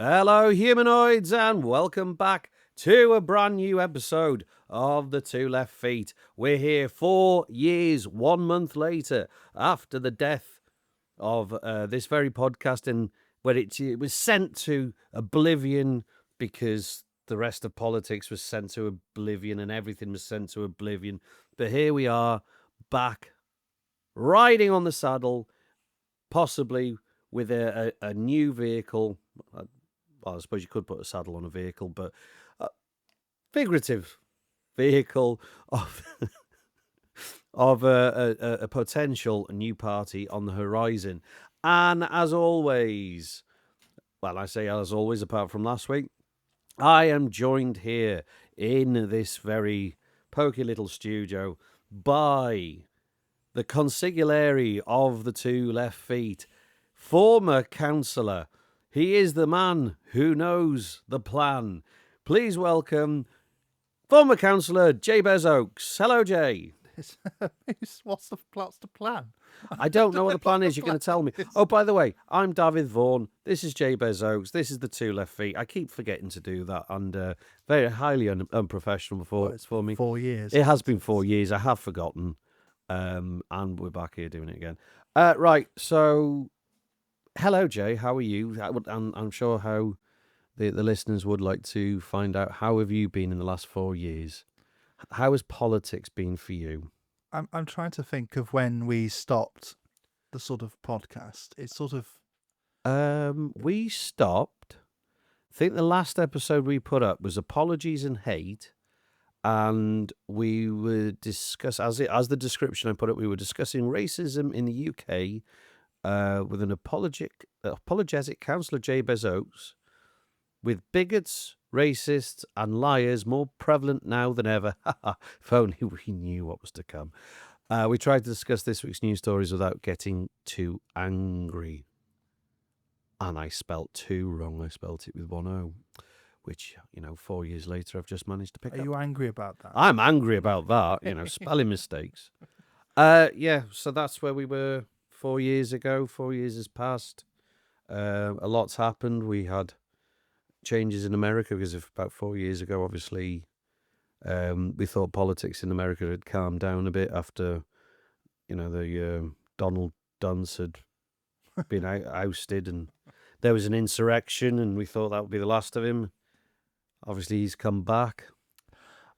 Hello, humanoids, and welcome back to a brand new episode of The Two Left Feet. We're here 4 years, 1 month later, after the death of this very podcast, and where it was sent to oblivion because the rest of politics was sent to oblivion and everything was sent to oblivion. But here we are, back, riding on the saddle, possibly with a new vehicle. Well, I suppose you could put a saddle on a vehicle, but figurative vehicle of of a potential new party on the horizon. And as always, well, I say as always, apart from last week, I am joined here in this very pokey little studio by the consigliere of the Two Left Feet, former councillor. He is the man who knows the plan. Please welcome former councillor Jabez Oakes. Hello, Jay. What's the plan? I don't know what the plan is. You're going to tell me. Oh, by the way, I'm Dafydd Vaughan. This is Jabez Oakes. This is the Two Left Feet. I keep forgetting to do that, and very highly unprofessional for me. 4 years. It has been 4 years. I have forgotten, and we're back here doing it again. Right, so hello, Jay. How are you? I'm sure how the listeners would like to find out, how have you been in the last 4 years? How has politics been for you? I'm trying to think of when we stopped the sort of podcast. It's sort of We stopped. I think the last episode we put up was Apologies and Hate, and we were as the description I put it, we were discussing racism in the UK with an apologetic councillor Jabez Oakes, with bigots, racists, and liars more prevalent now than ever. If only we knew what was to come. We tried to discuss this week's news stories without getting too angry. And I spelt too wrong. I spelt it with one O, which, 4 years later, I've just managed to pick up. Are you angry about that? I'm angry about that, spelling mistakes. Yeah, so that's where we were 4 years ago. 4 years has passed. A lot's happened. We had changes in America because of about 4 years ago, obviously, we thought politics in America had calmed down a bit after, the Donald Dunce had been ousted, and there was an insurrection, and we thought that would be the last of him. Obviously, he's come back.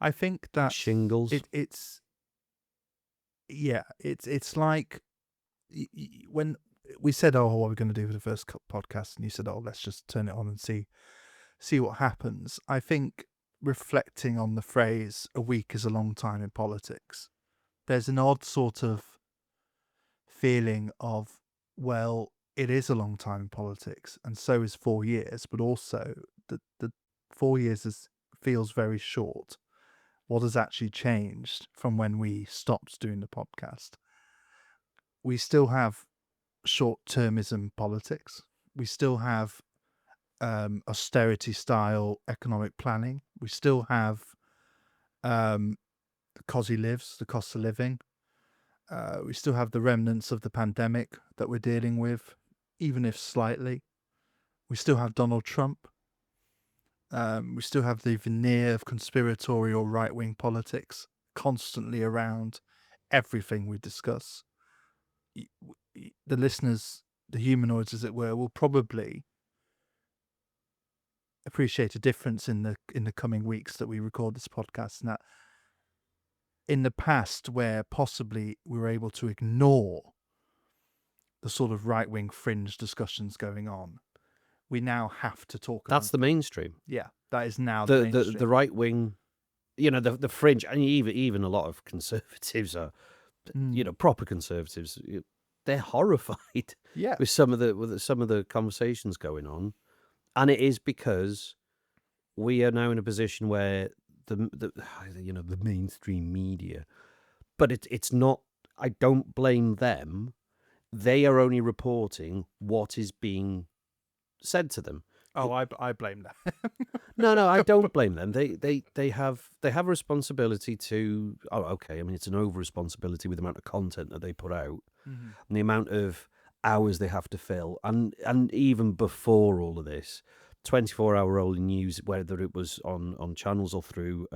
I think that shingles. It's like when we said, "Oh, what are we going to do for the first podcast?" and you said, "Oh, let's just turn it on and see what happens." I think reflecting on the phrase "a week is a long time in politics," there's an odd sort of feeling of, well, it is a long time in politics, and so is 4 years, but also the 4 years feels very short. What has actually changed from when we stopped doing the podcast? We still have short-termism politics. We still have austerity-style economic planning. We still have the cosy lives, the cost of living. We still have the remnants of the pandemic that we're dealing with, even if slightly. We still have Donald Trump. We still have the veneer of conspiratorial right-wing politics constantly around everything we discuss. The listeners, the humanoids, as it were, will probably appreciate a difference in the coming weeks that we record this podcast, and that in the past, where possibly we were able to ignore the sort of right-wing fringe discussions going on, we now have to talk about. That's the mainstream. Yeah, that is now the mainstream. The right wing, the fringe, and even a lot of conservatives are, proper conservatives. They're horrified with some of the conversations going on, and it is because we are now in a position where the mainstream media, but it's not. I don't blame them. They are only reporting what is being said to them. Oh, I blame them. No, I don't blame them. They have a responsibility to. Oh, okay. I mean, it's an over responsibility with the amount of content that they put out, and the amount of hours they have to fill, and even before all of this, 24-hour rolling news, whether it was on channels or through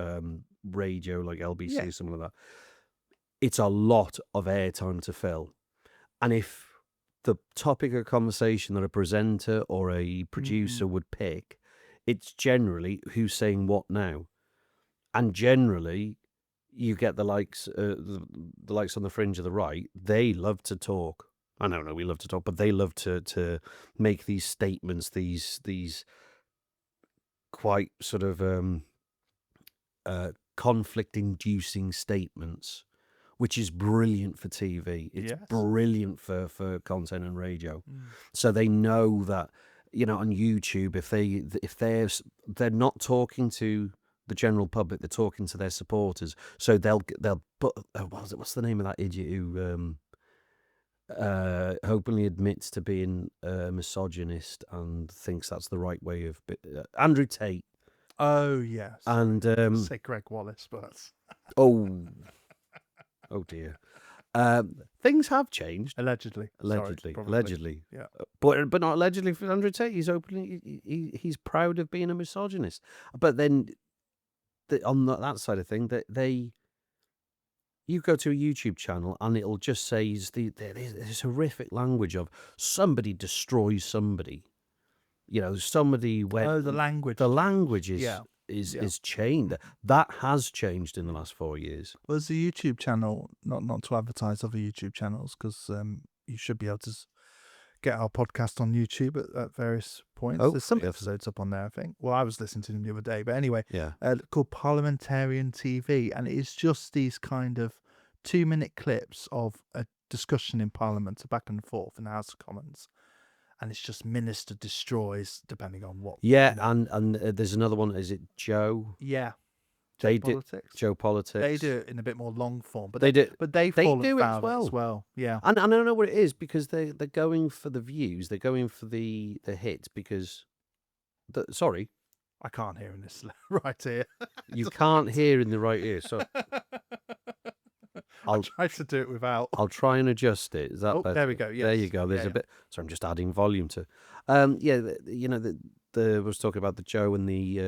radio like LBC Yeah. or something like that. It's a lot of airtime to fill. And if the topic of conversation that a presenter or a producer would pick, it's generally who's saying what now. And generally, you get the likes on the fringe of the right. They love to talk. I don't know, we love to talk, but they love to make these statements, these quite sort of conflict-inducing statements, which is brilliant for TV. It's brilliant for content and radio. So they know that, on YouTube, if they're not talking to the general public, they're talking to their supporters. So they'll put what's the name of that idiot who openly admits to being a misogynist and thinks that's the right way of Andrew Tate. Oh yes. And say Greg Wallace, but that's... oh dear. Things have changed. Allegedly. Allegedly. Yeah. But not allegedly for Andrew Tate. He's openly he's proud of being a misogynist. But then on that side of thing, you go to a YouTube channel and it'll just say this horrific language of somebody destroys somebody. Somebody went. Oh, the language. The language is changed. That has changed in the last 4 years. Well, there's a YouTube channel, not to advertise other YouTube channels, because you should be able to get our podcast on YouTube at various points. There's some episodes up on there, I think. Well, I was listening to them the other day, but anyway, called Parliamentarian TV, and it's just these kind of 2-minute clips of a discussion in Parliament, back and forth in the House of Commons, and it's just minister destroys, depending on what. Yeah, and there's another one. Is it Joe? Yeah. Joe Politics. They do it in a bit more long form, but they do. But they do it as well. Yeah, and I don't know what it is, because they're going for the views. They're going for the hits because. Sorry, I can't hear in this right ear. You can't hear in the right ear, so I'll try to do it without. I'll try and adjust it. Is that better? There we go. Yes. There you go. There's a bit. So I'm just adding volume to. I was talking about the Joe and the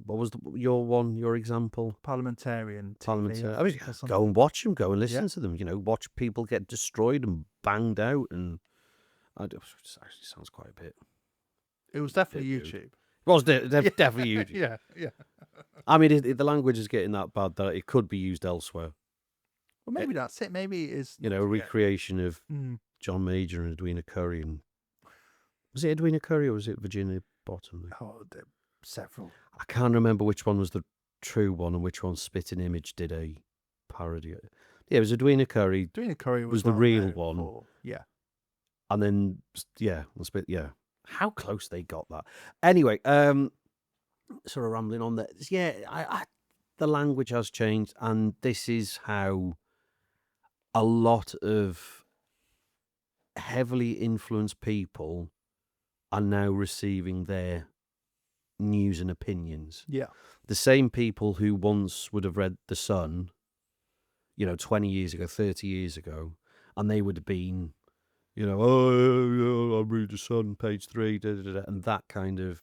what was your example? Parliamentarian. Parliamentarian. I mean, go and watch them. Go and listen to them. Watch people get destroyed and banged out, and it actually sounds quite a bit. It was definitely YouTube. It was definitely YouTube. Yeah. I mean, the language is getting that bad that it could be used elsewhere. Well, maybe that's it. Maybe it is. A recreation of John Major and Edwina Curry. And was it Edwina Curry or was it Virginia Bottom? Oh, several. I can't remember which one was the true one and which one Spitting Image did a parody. Yeah, it was Edwina Curry. Edwina Curry was the real one. Yeah. And then how close they got that. Anyway, sort of rambling on there. Yeah, the language has changed, and this is how a lot of heavily influenced people are now receiving their news and opinions. Yeah. The same people who once would have read The Sun, 20 years ago, 30 years ago, and they would have been, I'll read The Sun, page 3, and that kind of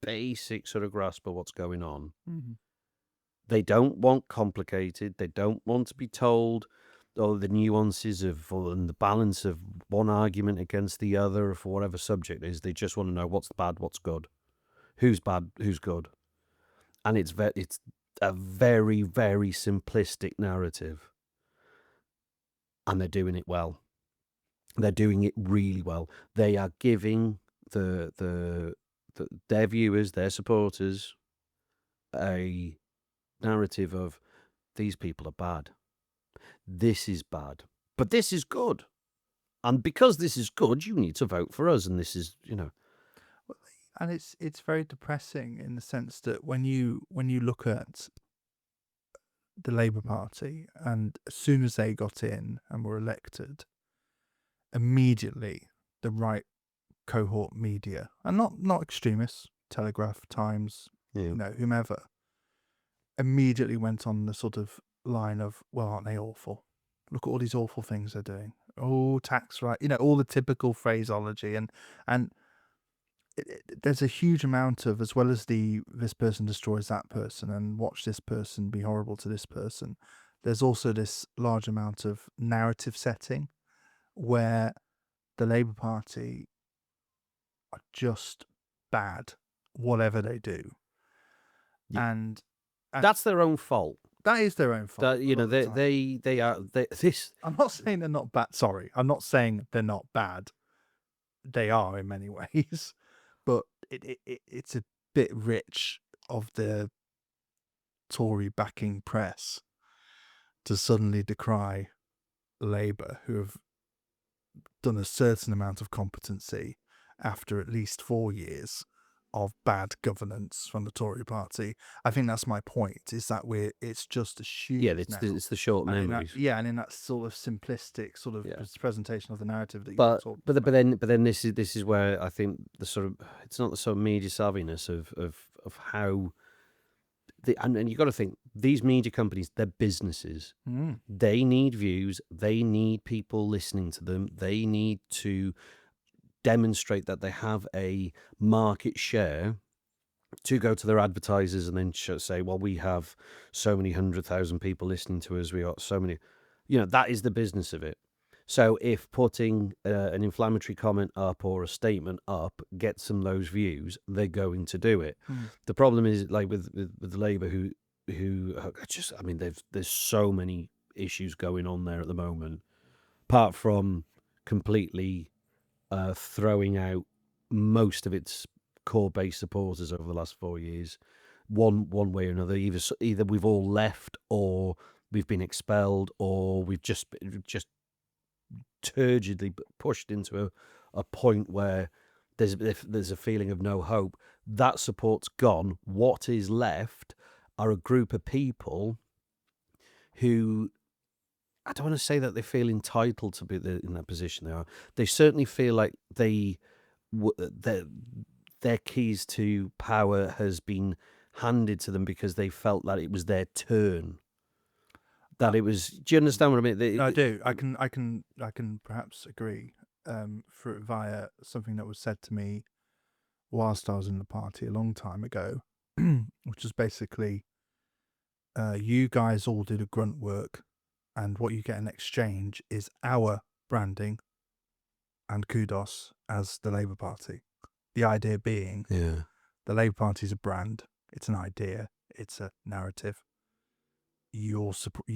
basic sort of grasp of what's going on. Mm-hmm. They don't want complicated. They don't want to be told the nuances of and the balance of one argument against the other for whatever subject it is. They just want to know what's bad, what's good, who's bad, who's good, and it's a very, very simplistic narrative, and they're doing it well. They're doing it really well. They are giving their viewers, their supporters, a narrative of these people are bad. This is bad, but this is good, and because this is good, you need to vote for us. And this is, and it's very depressing in the sense that when you look at the Labour Party, and as soon as they got in and were elected, immediately the right cohort media, and not extremists, Telegraph, Times, whomever, immediately went on the sort of line of, well, aren't they awful? Look at all these awful things they're doing. Oh, tax right, all the typical phraseology, and there's a huge amount of, as well as this person destroys that person and watch this person be horrible to this person, there's also this large amount of narrative setting where the Labour Party are just bad, whatever they do. Yeah. And That's their own fault. that is their own fault. That, you know, they are this. I'm not saying they're not bad. Sorry, I'm not saying they're not bad. They are in many ways, but it's a bit rich of the Tory backing press to suddenly decry Labour, who have done a certain amount of competency after at least 4 years of bad governance from the Tory party. I think that's my point, is that it's just assumed It's the short and memories. and in that sort of simplistic sort of presentation of the narrative that you But talked but about. then this is where I think the sort of, it's not the sort of media savviness of how and you got to think, these media companies, they're businesses. They need views. They need people listening to them. They need to demonstrate that they have a market share to go to their advertisers and then say, well, we have so many 100,000 people listening to us. We got so many, that is the business of it. So if putting an inflammatory comment up or a statement up gets them those views, they're going to do it. The problem is, like with Labour, who just, I mean, there's so many issues going on there at the moment, apart from completely throwing out most of its core base supporters over the last 4 years, one way or another. Either we've all left, or we've been expelled, or we've just turgidly pushed into a point where there's a feeling of no hope. That support's gone. What is left are a group of people who, I don't want to say that they feel entitled to be in that position they are. They certainly feel like their keys to power has been handed to them because they felt that it was their turn. That it was. Do you understand what I mean? I do. I can perhaps agree via something that was said to me whilst I was in the party a long time ago, which is basically, you guys all did a grunt work, and what you get in exchange is our branding and kudos as the Labour Party. The idea being, the Labour Party is a brand. It's an idea. It's a narrative. You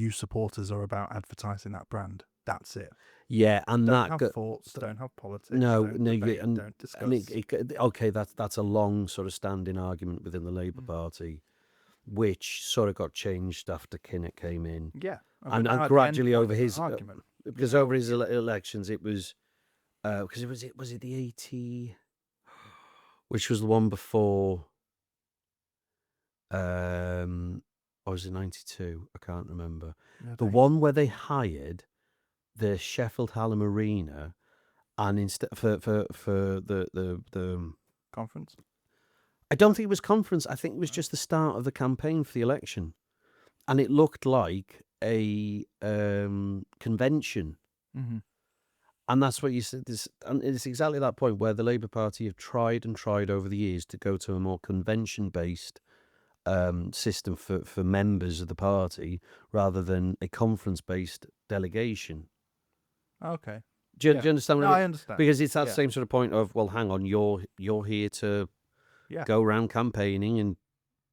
supporters are about advertising that brand. That's it. Yeah, and don't have thoughts, don't have politics. Don't debate, don't discuss. Okay, that's a long sort of standing argument within the Labour Party, which sort of got changed after Kinnock came in. Yeah, and gradually over his argument, because over his elections, it was because was it the 80, which was the one before. Or was it 92? I can't remember. The one where they hired the Sheffield Hallam Arena, and instead for the conference. I don't think it was conference. I think it was just the start of the campaign for the election, and it looked like a convention. And that's what you said. And it's exactly that point where the Labour Party have tried and tried over the years to go to a more convention-based system for members of the party rather than a conference-based delegation. Okay. Do you understand what I mean? I understand. Because it's that same sort of point of, well, hang on, you're here to go around campaigning,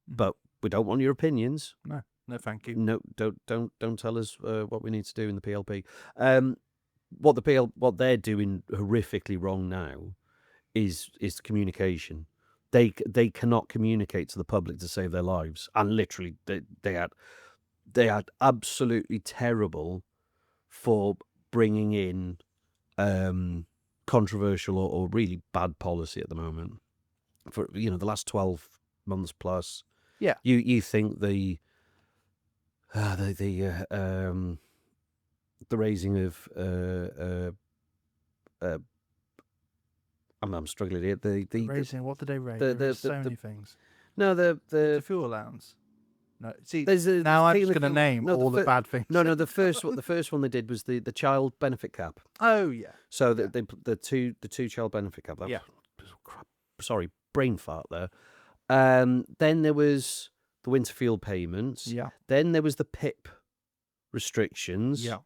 but we don't want your opinions. No, thank you. No, don't tell us what we need to do in the PLP. What they're doing horrifically wrong now is communication. They cannot communicate to the public to save their lives, and literally they had absolutely terrible for bringing in controversial or really bad policy at the moment for the last 12 months plus. Yeah, you think the raising of I'm struggling here. Raising, what did they raise? So many things. No, the fuel allowance. No, see, now I'm just going to name all the bad things. No, the first one they did was the child benefit cap. Oh yeah. So the two child benefit cap. That was brain fart there. Then there was the Winterfield payments. Yeah. Then there was the PIP restrictions. Yeah.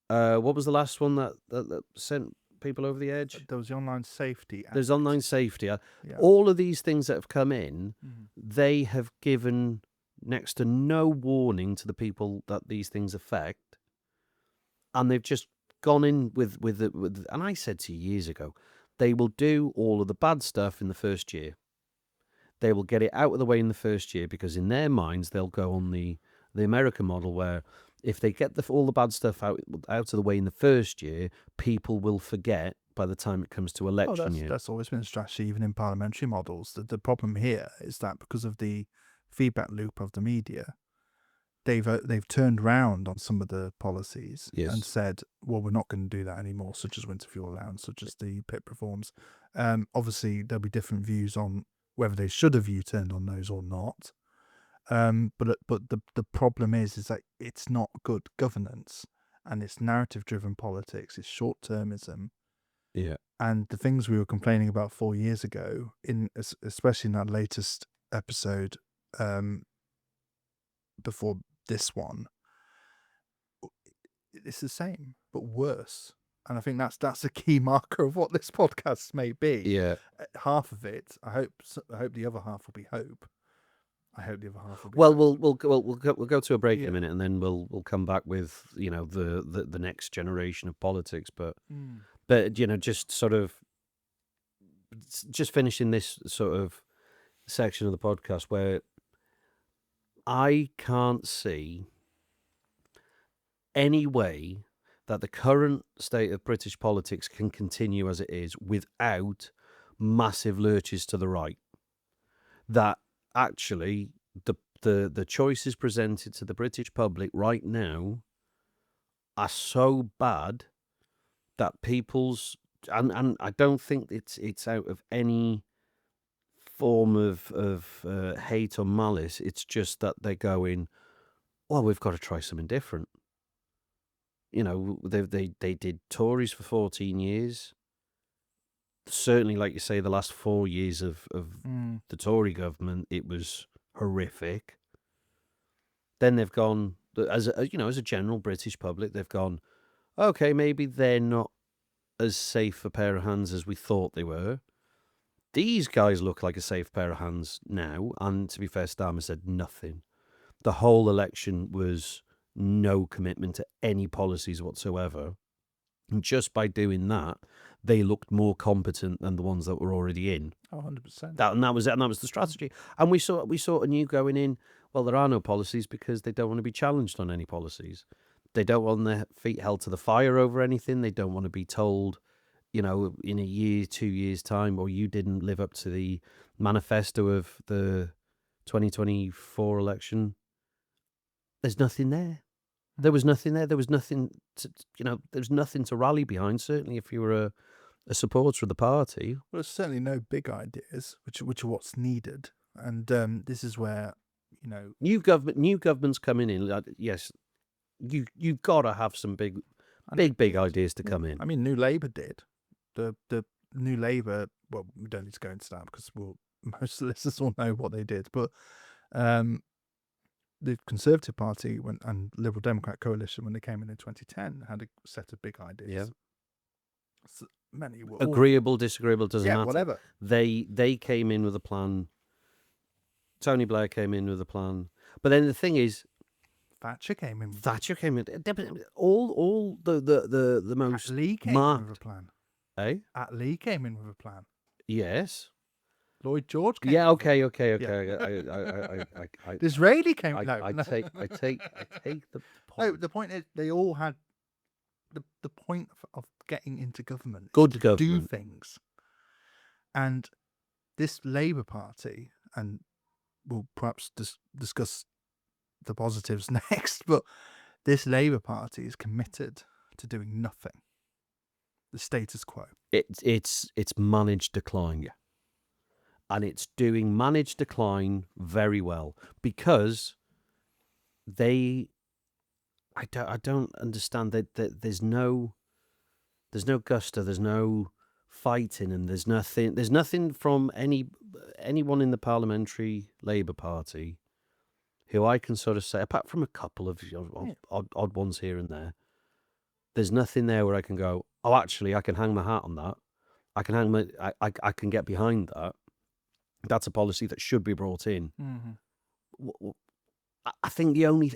What was the last one that sent people over the edge? There was the Online Safety Act. There's online safety. Yeah. All of these things that have come in, Mhm. they have given next to no warning to the people that these things affect, and they've just gone in with. And I said to you years ago, they will do all of the bad stuff in the first year. They will get it out of the way in the first year because in their minds they'll go on the American model where if they get all the bad stuff out of the way in the first year, people will forget by the time it comes to election year. That's always been a strategy, even in parliamentary models. The problem here is that because of the feedback loop of the media, they've turned round on some of the policies and said, well, we're not going to do that anymore, such as winter fuel allowance, such as the PIP reforms. Obviously, there'll be different views on whether they should have U-turned on those or not. But the problem is that it's not good governance, and it's narrative-driven politics. It's short-termism. Yeah. And the things we were complaining about 4 years ago, especially in that latest episode, before this one, it's the same but worse. And I think that's a key marker of what this podcast may be. Yeah. Half of it, I hope the other half will be hope. I hope the other half will be. Well, hope. we'll go to a break in a minute, and then we'll come back with the next generation of politics. But just sort of just finishing this sort of section of the podcast where I can't see any way that the current state of British politics can continue as it is without massive lurches to the right. That actually the choices presented to the British public right now are so bad that people's and I don't think it's out of any form of hate or malice. It's just that they're going, well, we've got to try something different. They did Tories for 14 years. Certainly, like you say, the last 4 years of the Tory government, it was horrific. Then they've gone, as a general British public, they've gone, okay, maybe they're not as safe a pair of hands as we thought they were. These guys look like a safe pair of hands now, and to be fair, Starmer said nothing. The whole election was no commitment to any policies whatsoever. And just by doing that, they looked more competent than the ones that were already in. 100%. That was the strategy. And we saw a new going in. Well, there are no policies because they don't want to be challenged on any policies. They don't want their feet held to the fire over anything. They don't want to be told, in a year, 2 years' time, or you didn't live up to the manifesto of the 2024 election. There's nothing there. There was nothing there. There was nothing there's nothing to rally behind, certainly if you were a supporter of the party. Well, there's certainly no big ideas, which are what's needed. And this is where, new government's coming in. Yes, you've got to have some big ideas to come in. I mean, New Labour did. The New Labour, well, we don't need to go into that because most listeners will know what they did. But the Conservative Party and Liberal Democrat coalition, when they came in 2010, had a set of big ideas. Yeah. So many were agreeable, disagreeable, doesn't matter. Whatever. They came in with a plan. Tony Blair came in with a plan. But then the thing is, Thatcher came in. All the most Attlee came in with a plan. Eh? Attlee came in with a plan. Yes. Lloyd George came. Yeah. Okay. Yeah. Disraeli came. I take the point. No, the point is they all had the point of getting into government. Good to government. do things. And this Labour Party, and we'll perhaps discuss the positives next, but this Labour Party is committed to doing nothing. The status quo. It's managed decline. Yeah. And it's doing managed decline very well because I don't understand that there's no gusto, there's no fighting, and there's nothing from anyone in the Parliamentary Labour Party who I can sort of say, apart from a couple of odd ones here and there, there's nothing there where I can go, oh, actually, I can hang my hat on that. I can get behind that. That's a policy that should be brought in. Mm-hmm. I think the only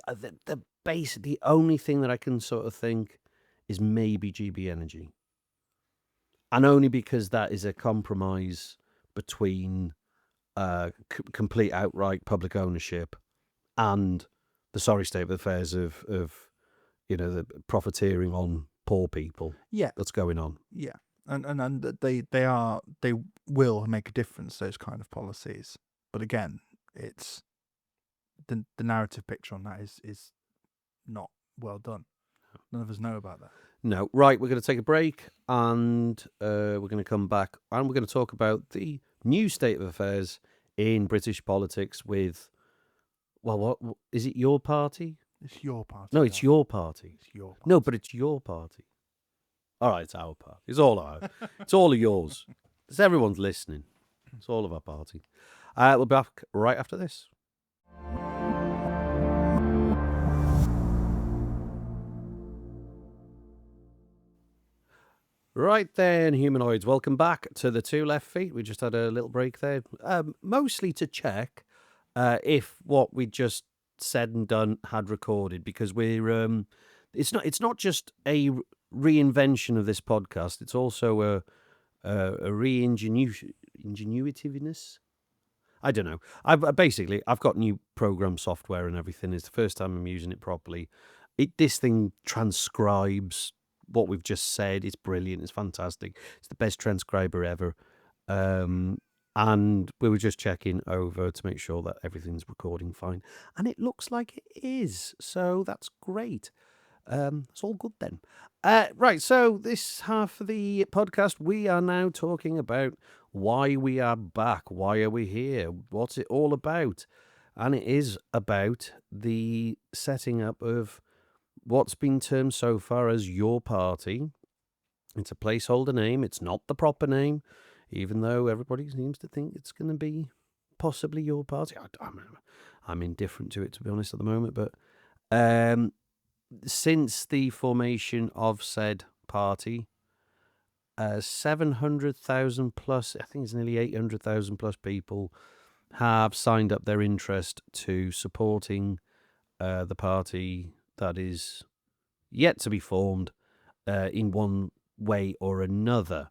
thing that I can sort of think is maybe GB Energy, and only because that is a compromise between complete outright public ownership and the sorry state of affairs of the profiteering on poor people. Yeah, that's going on. Yeah, and they will make a difference, those kind of policies. But again, it's the narrative picture on that is not well done. None of us know about that. No, right. We're going to take a break, and we're going to come back, and we're going to talk about the new state of affairs in British politics with, well, what is it? Your party? It's your party. No, it's your party. It's your party. No, but it's your party. All right, it's our party. It's all ours. It's all of yours. It's everyone's listening. It's all of our party. We'll be back right after this. Right then, humanoids, welcome back to the Two Left Feet. We just had a little break there, mostly to check if what we just said and done had recorded, because we're it's not just a reinvention of this podcast; it's also a ingenuitiveness. I don't know. I've got new program software and everything. It's the first time I'm using it properly. This thing transcribes what we've just said. It's brilliant. It's fantastic. It's the best transcriber ever. And we were just checking over to make sure that everything's recording fine, and it looks like it is. So that's great. It's all good then. Right. So this half of the podcast, we are now talking about why we are back. Why are we here? What's it all about? And it is about the setting up of what's been termed so far as your party. It's a placeholder name. It's not the proper name, even though everybody seems to think it's going to be possibly your party. I'm indifferent to it, to be honest, at the moment. But since the formation of said party, 700,000 plus, I think it's nearly 800,000 plus people have signed up their interest to supporting the party that is yet to be formed in one way or another.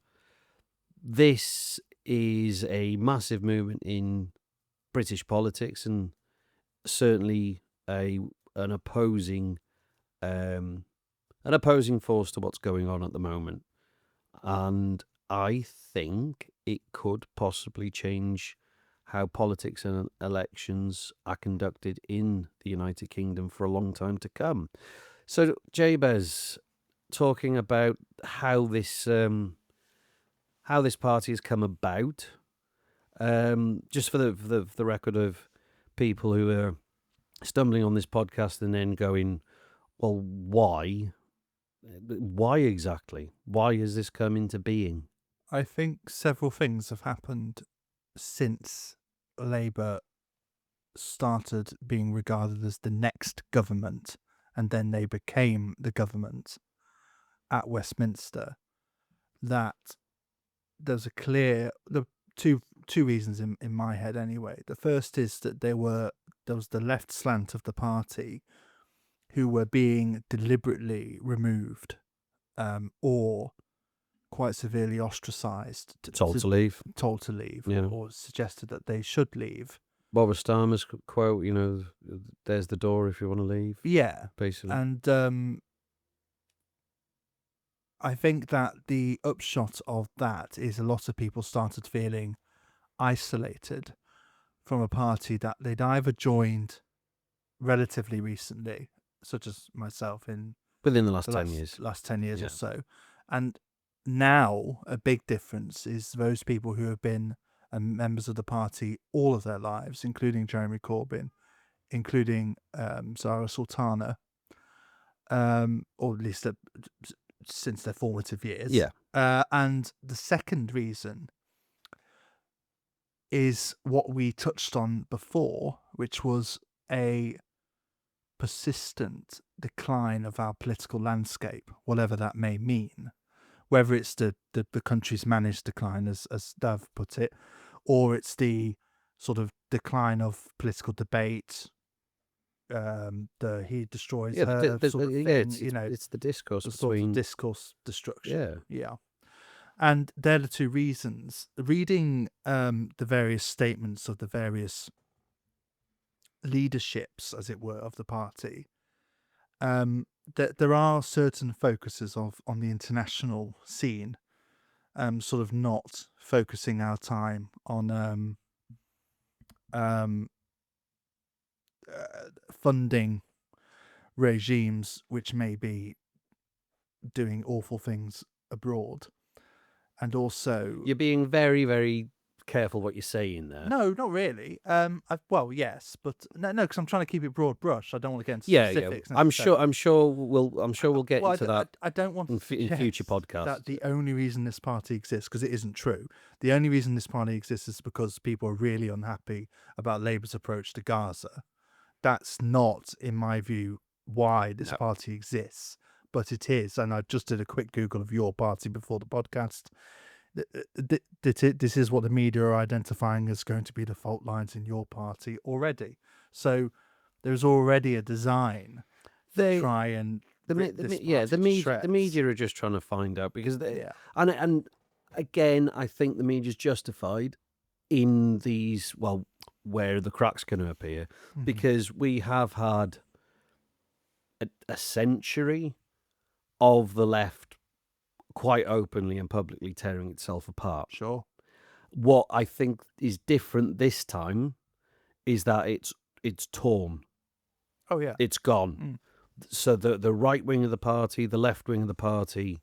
This is a massive movement in British politics, and certainly an opposing force to what's going on at the moment. And I think it could possibly change how politics and elections are conducted in the United Kingdom for a long time to come. So, Jabez, talking about how this party has come about, just for the record of people who are stumbling on this podcast and then going, well, why? Why exactly? Why has this come into being? I think several things have happened since Labour started being regarded as the next government, and then they became the government at Westminster, that there's a clear two reasons in my head anyway. The first is that there was the left slant of the party who were being deliberately removed or quite severely ostracised, Told to leave, yeah. or suggested that they should leave. Barbara Starmer's quote, there's the door if you want to leave. Yeah, basically. And I think that the upshot of that is a lot of people started feeling isolated from a party that they'd either joined relatively recently, such as myself within the last 10 years. Last 10 years or so. And now a big difference is those people who have been members of the party all of their lives, including Jeremy Corbyn, including Zara Sultana, or at least since their formative years. Yeah. And the second reason is what we touched on before, which was a persistent decline of our political landscape, whatever that may mean. Whether it's the country's managed decline, as Dav put it, or it's the sort of decline of political debate, the he destroys her sort of thing, it's the discourse the sort of between discourse destruction. yeah. And they're the two reasons. Reading the various statements of the various leaderships, as it were, of the party, there are certain focuses on the international scene, sort of not focusing our time on funding regimes which may be doing awful things abroad, and also You're being very, very careful what you're saying there. no, not really. Well, yes, but no, because I'm trying to keep it broad brush. I don't want to get into Yeah. specifics. I'm sure we'll get Well, into that I don't want in to future suggest podcasts. that the only reason this party exists, because it isn't true. The only reason this party exists is because people are really unhappy about Labour's approach to Gaza. That's not, in my view, why this party exists, but it is. And I just did a quick Google of your party before the podcast. This is what the media are identifying as going to be the fault lines in your party already. So there's already a design to try and the media are just trying to find out because and again, I think the media's justified in these where the cracks going to appear, because we have had a century of the left quite openly and publicly tearing itself apart. Sure. What I think is different this time is that it's torn. Oh yeah, it's gone. So the right wing of the party, the left wing of the party,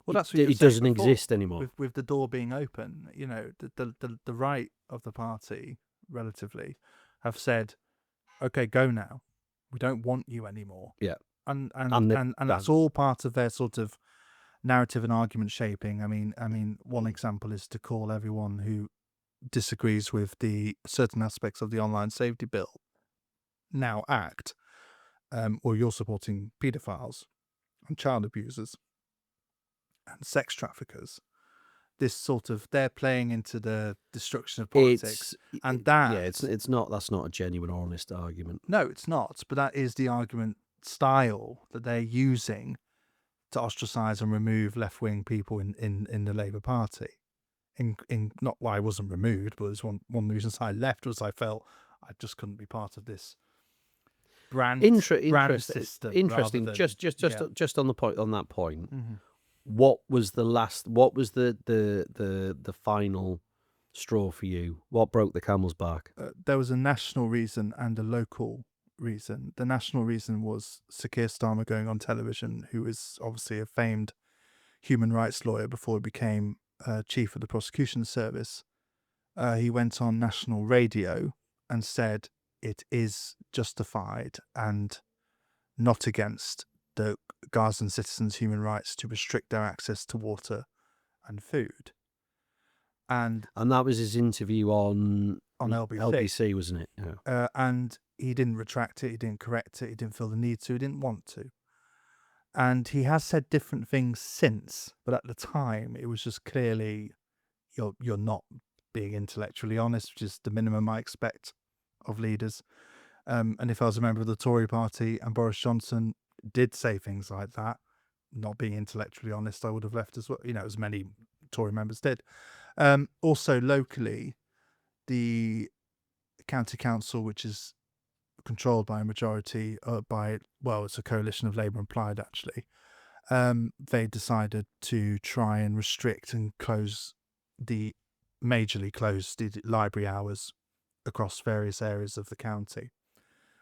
well, that's what you were it saying doesn't before, exist anymore. With the door being open, the right of the party, relatively, have said, "Okay, go now. We don't want you anymore." Yeah, and that's all part of their sort of narrative and argument shaping. I mean, one example is to call everyone who disagrees with the certain aspects of the Online Safety Bill now act, or you're supporting paedophiles and child abusers and sex traffickers. This sort of, they're playing into the destruction of politics, it's not. That's not a genuine, honest argument. No, it's not. But that is the argument style that they're using to ostracize and remove left-wing people in the Labour Party. In not why I wasn't removed, but it's one of the reasons I left was I felt I just couldn't be part of this brand system. Interesting. Than, just on that point. Mm-hmm. What was the final straw for you? What broke the camel's back? There was a national reason and a local reason. The national reason was Sir Keir Starmer going on television, who is obviously a famed human rights lawyer before he became chief of the prosecution service. He went on national radio and said it is justified and not against the Gazan citizens' human rights to restrict their access to water and food. And that was his interview on LBC, wasn't it? Yeah. And he didn't retract it, he didn't correct it, he didn't feel the need to, he didn't want to. And he has said different things since, but at the time it was just clearly you're not being intellectually honest, which is the minimum I expect of leaders. And if I was a member of the Tory party and Boris Johnson did say things like that, not being intellectually honest, I would have left as well, as many Tory members did. Also locally, the county council, which is controlled by a majority it's a coalition of Labour and Plaid actually, they decided to try and restrict and majorly close the library hours across various areas of the county.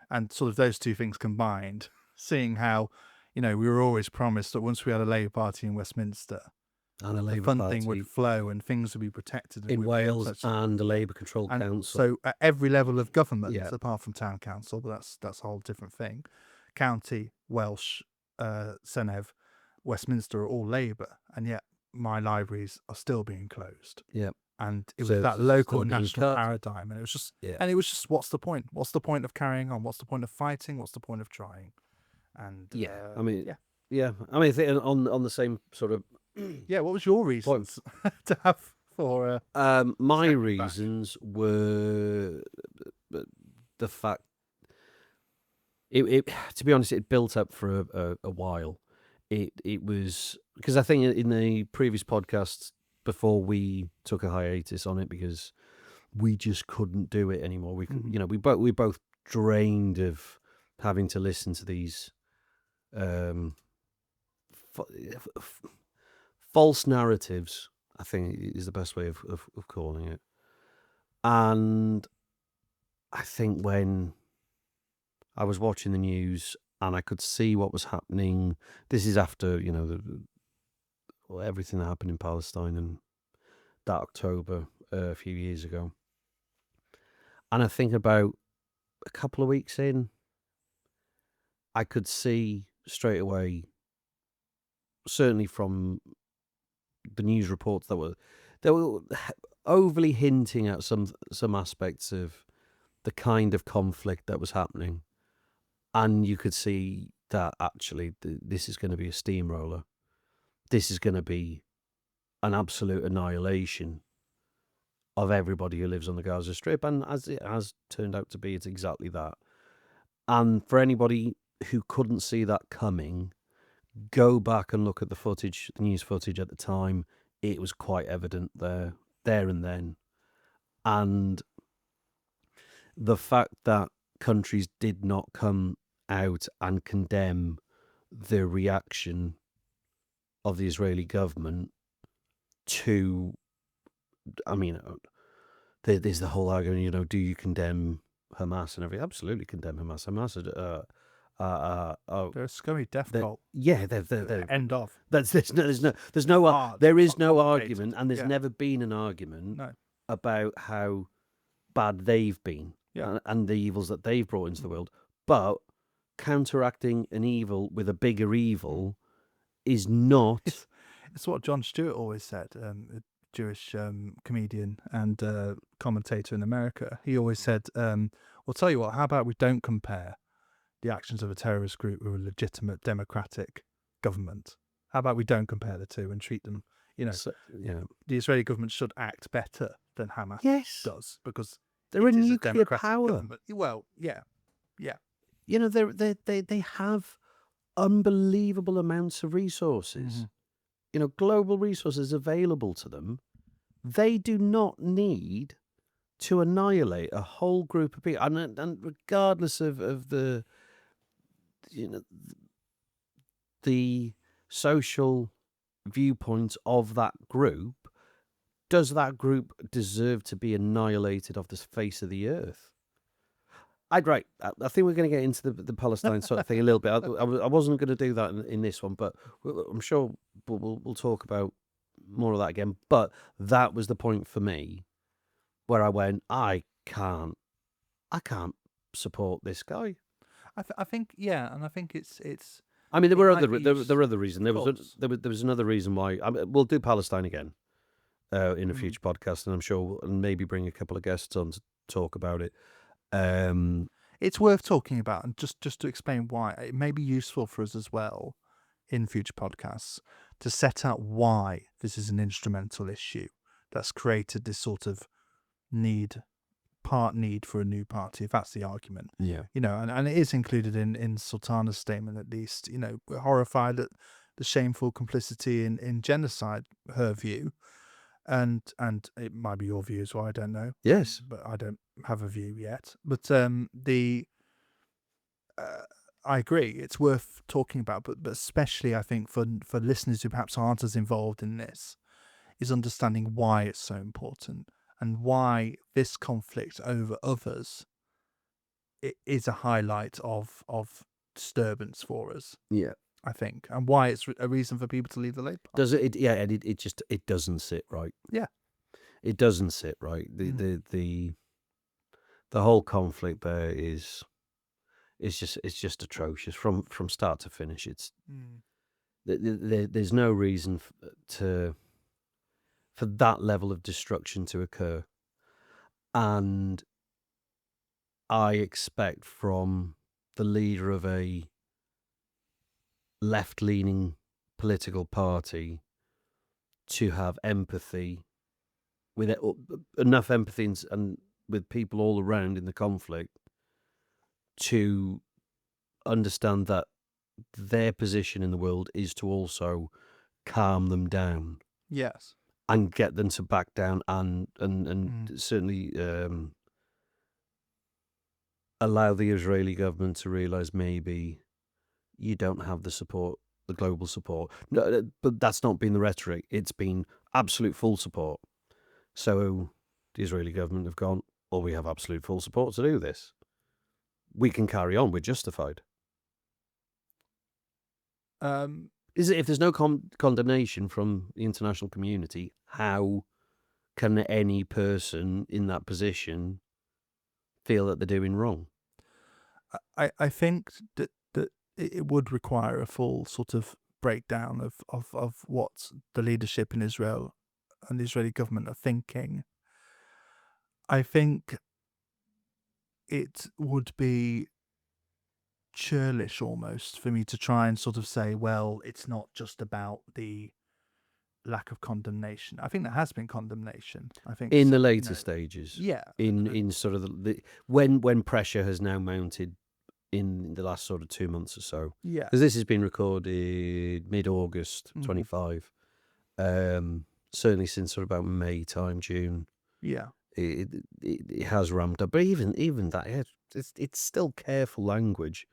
And sort of those two things combined, seeing how, we were always promised that once we had a Labour Party in Westminster, and a Labour funding would flow and things would be protected. In Wales and a Labour-controlled council. So at every level of government, apart from town council, but that's a whole different thing, county, Welsh, Senedd, Westminster are all Labour. And yet my libraries are still being closed. Yeah. And it was So that it's local still being national cut. paradigm, and it was just, Yeah. what's the point? What's the point of carrying on? What's the point of fighting? What's the point of trying? And Yeah. I mean, yeah, yeah. I mean, I think on the same sort of yeah. What was your reasons to have for my stepping back? reasons were the fact it to be honest, it built up for a while. It was because I think in the previous podcast before we took a hiatus on it because we just couldn't do it anymore. We both drained of having to listen to these um, false narratives. I think is the best way of calling it. And I think when I was watching the news and I could see what was happening, this is after everything that happened in Palestine and that October a few years ago. And I think about a couple of weeks in, I could see straight away, certainly from the news reports they were overly hinting at some aspects of the kind of conflict that was happening, and you could see that actually this is going to be a steamroller. This is going to be an absolute annihilation of everybody who lives on the Gaza Strip, and as it has turned out to be, it's exactly that. And for anybody who couldn't see that coming, go back and look at the news footage at the time. It was quite evident there and then. And the fact that countries did not come out and condemn the reaction of the Israeli government to, I mean, there's the whole argument, do you condemn Hamas and everything? Absolutely condemn Hamas. Hamas They're a scummy death cult. Yeah, they're End of. There's no argument, and there's never been an argument about how bad they've been and the evils that they've brought into the world. But counteracting an evil with a bigger evil is not. It's what Jon Stewart always said, a Jewish comedian and commentator in America. He always said, "Well, tell you what. How about we don't compare the actions of a terrorist group with a legitimate democratic government? How about we don't compare the two and treat them, the Israeli government should act better than Hamas does because they're a nuclear power. Government. Well, yeah. They have unbelievable amounts of resources. Global resources available to them. They do not need to annihilate a whole group of people, and regardless of the the social viewpoints of that group, does that group deserve to be annihilated off the face of the earth? I think we're going to get into the Palestine sort of thing a little bit. I wasn't going to do that in this one, but I'm sure we'll talk about more of that again. But that was the point for me where I went, I can't support this guy. I think, and I think it's. I mean, there were other reasons. There was another reason why. We'll do Palestine again in a future podcast, and I'm sure we'll maybe bring a couple of guests on to talk about it. It's worth talking about, and just to explain why it may be useful for us as well in future podcasts to set out why this is an instrumental issue that's created this sort of need for a new party, if that's the argument. And it is included in Sultana's statement, at least. We're horrified at the shameful complicity in genocide, her view, and it might be your view as well, I don't know. Yes, but I don't have a view yet. But I agree, it's worth talking about, but especially I think for listeners who perhaps aren't as involved in this, is understanding why it's so important and why this conflict over others is a highlight of disturbance for us. Yeah, I think, and why it's a reason for people to leave the Labour Party. Does it? Yeah, and it just doesn't sit right. Yeah, it doesn't sit right. The whole conflict there is just atrocious from start to finish. There's no reason for that level of destruction to occur. And I expect from the leader of a left-leaning political party to have empathy, with enough empathy and with people all around in the conflict to understand that their position in the world is to also calm them down Yes. and get them to back down and certainly allow the Israeli government to realize maybe you don't have the support, the global support. No, but that's not been the rhetoric. It's been absolute full support. So the Israeli government have gone, well, we have absolute full support to do this. We can carry on. We're justified. Is it, if there's no condemnation from the international community, how can any person in that position feel that they're doing wrong? I think that it would require a full sort of breakdown of what the leadership in Israel and the Israeli government are thinking. I think it would be churlish almost for me to try and sort of say, well, it's not just about the lack of condemnation. I think there has been condemnation. I think In so, the you later know, stages, yeah, in sort of when pressure has now mounted in the last sort of 2 months or so, yeah, because this has been recorded mid-August 25, certainly since sort of about May time, June, yeah. it has ramped up. But even that, it's still careful language.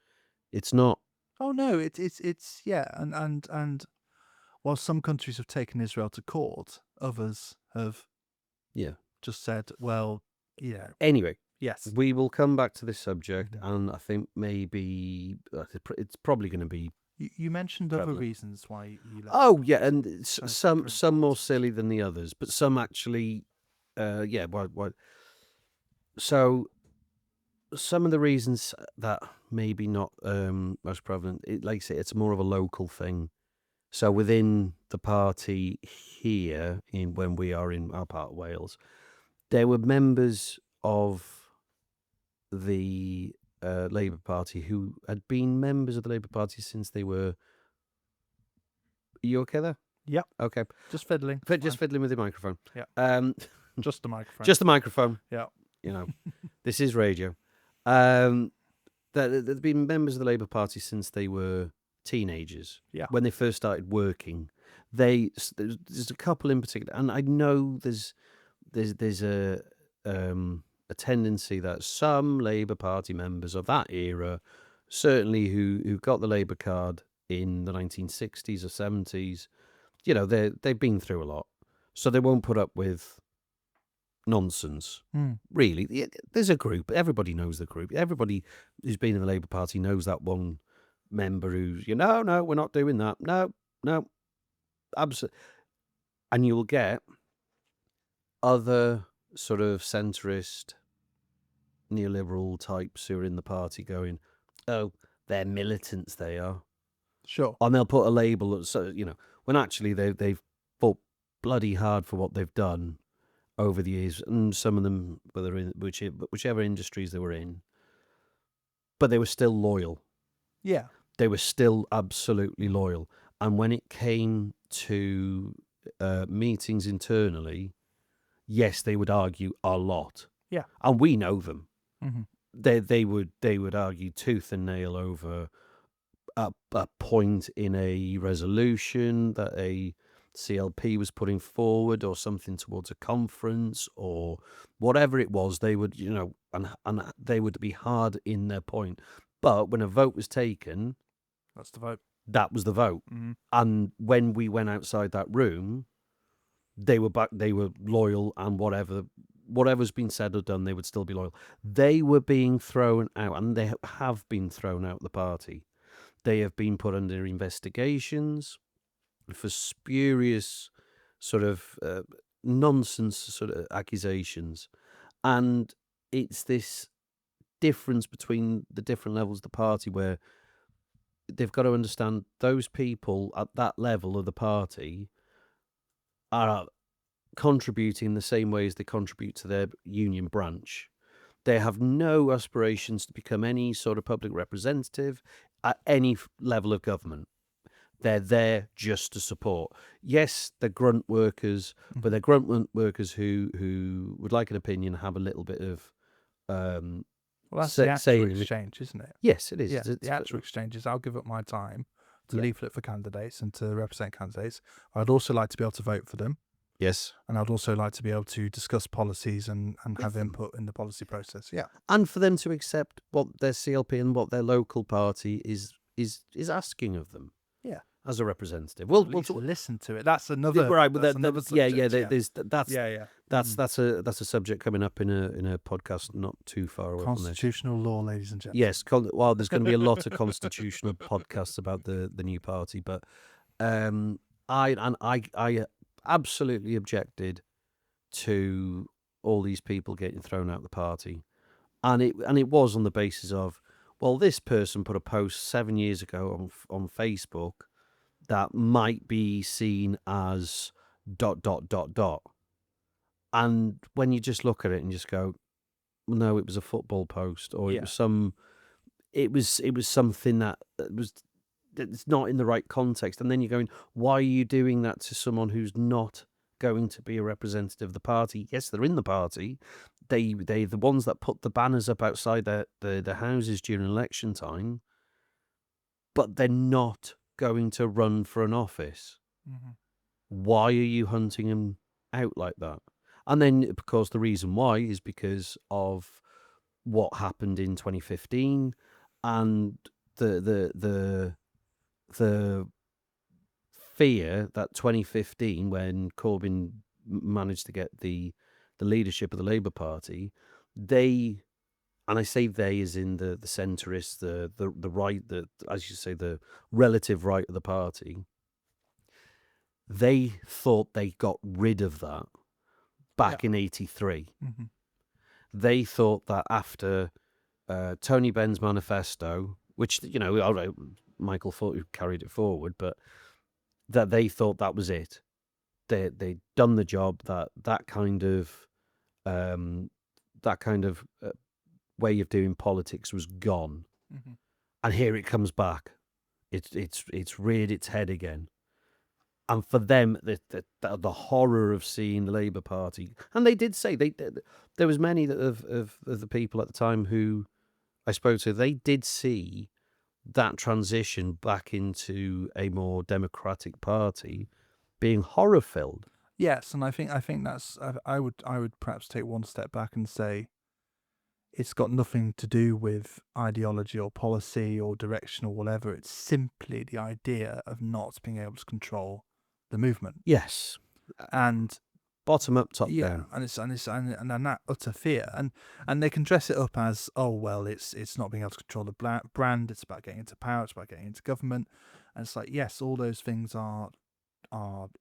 It's not. Oh no, it's yeah, and while some countries have taken Israel to court, others have Yeah. just said, well, yeah, Anyway, yes. we will come back to this subject, and I think maybe it's probably going to be. You mentioned other Prevalent. reasons why you left. Oh yeah, and some important. more silly than the others, but some actually, yeah. Why? So some of the reasons that maybe not most prevalent, like I say, it's more of a local thing. So within the party here, in when we are in our part of Wales, there were members of the Labour Party who had been members of the Labour Party since they were. Are you okay there? Yep. Okay. Just fiddling. Just fiddling with the microphone. Yeah. Um, Just the microphone. just the microphone. Yeah. You know, this is radio. They've been members of the Labour Party since they were teenagers. Yeah. When they first started working, there's a couple in particular, and I know there's a tendency that some Labour Party members of that era, certainly who got the Labour card in the 1960s or 70s, you know, they've been through a lot, so they won't put up with nonsense. Really, there's a group. Everybody knows the group. Everybody who's been in the Labour Party knows that one member who's, no, we're not doing that. No, absolutely. And you will get other sort of centrist, neoliberal types who are in the party going, oh, they're militants, they are. Sure. And they'll put a label, so when actually they've fought bloody hard for what they've done over the years, and some of them, whether in whichever industries they were in, but they were still loyal. Yeah. They were still absolutely loyal. And when it came to meetings internally, yes, they would argue a lot. Yeah. And we know them. Mm-hmm. They would argue tooth and nail over a point in a resolution that a CLP was putting forward, or something towards a conference, or whatever it was. They would, and they would be hard in their point. But when a vote was taken, That's the vote. that was the vote. Mm-hmm. And when we went outside that room, they were back. They were loyal, and whatever's been said or done, they would still be loyal. They were being thrown out, and they have been thrown out of the party. They have been put under investigations for spurious sort of nonsense sort of accusations. And it's this difference between the different levels of the party where they've got to understand those people at that level of the party are contributing in the same way as they contribute to their union branch. They have no aspirations to become any sort of public representative at any level of government. They're there just to support. Yes, they're grunt workers, but they're grunt workers who would like an opinion, have a little bit of Well, that's the actual exchange, isn't it? Yes, it is. Yeah, the actual exchange is I'll give up my time to leaflet for candidates and to represent candidates. I'd also like to be able to vote for them. Yes. And I'd also like to be able to discuss policies and have input in the policy process. Yeah. And for them to accept what their CLP and what their local party is asking of them. Yeah. As a representative. We'll listen to it. That's another. Right, that's another subject, That's a subject coming up in a podcast not too far away. Constitutional law, ladies and gentlemen. Yes, well, there's going to be a lot of constitutional podcasts about the new party, but I absolutely objected to all these people getting thrown out of the party, and it was on the basis of, well, this person put a post 7 years ago on Facebook that might be seen as ... And when you just look at it and just go, no, it was a football post, or it was something that's not in the right context. And then you're going, why are you doing that to someone who's not going to be a representative of the party? Yes, they're in the party. They're the ones that put the banners up outside the houses during election time, but they're not going to run for an office. Mm-hmm. Why are you hunting them out like that? And then, of course, the reason why is because of what happened in 2015 and the fear that 2015, when Corbyn managed to get the leadership of the Labour Party, they, and I say they as in the centrists, the right, as you say, the relative right of the party, they thought they got rid of that back in 83. Mm-hmm. They thought that after Tony Benn's manifesto, which, all right, Michael thought he carried it forward, but that they thought that was it. They'd done the job, that kind of way of doing politics was gone. Mm-hmm. And here it comes back. It's reared its head again. And for them, the horror of seeing the Labour Party, and they did say there was many of the people at the time who I spoke to, they did see that transition back into a more democratic party being horror filled. Yes, and I think that's I would perhaps take one step back and say it's got nothing to do with ideology or policy or direction or whatever. It's simply the idea of not being able to control the movement. Yes, and bottom up, top down, and that utter fear, and they can dress it up as, oh well, it's not being able to control the brand. It's about getting into power. It's about getting into government, and it's like, yes, all those things are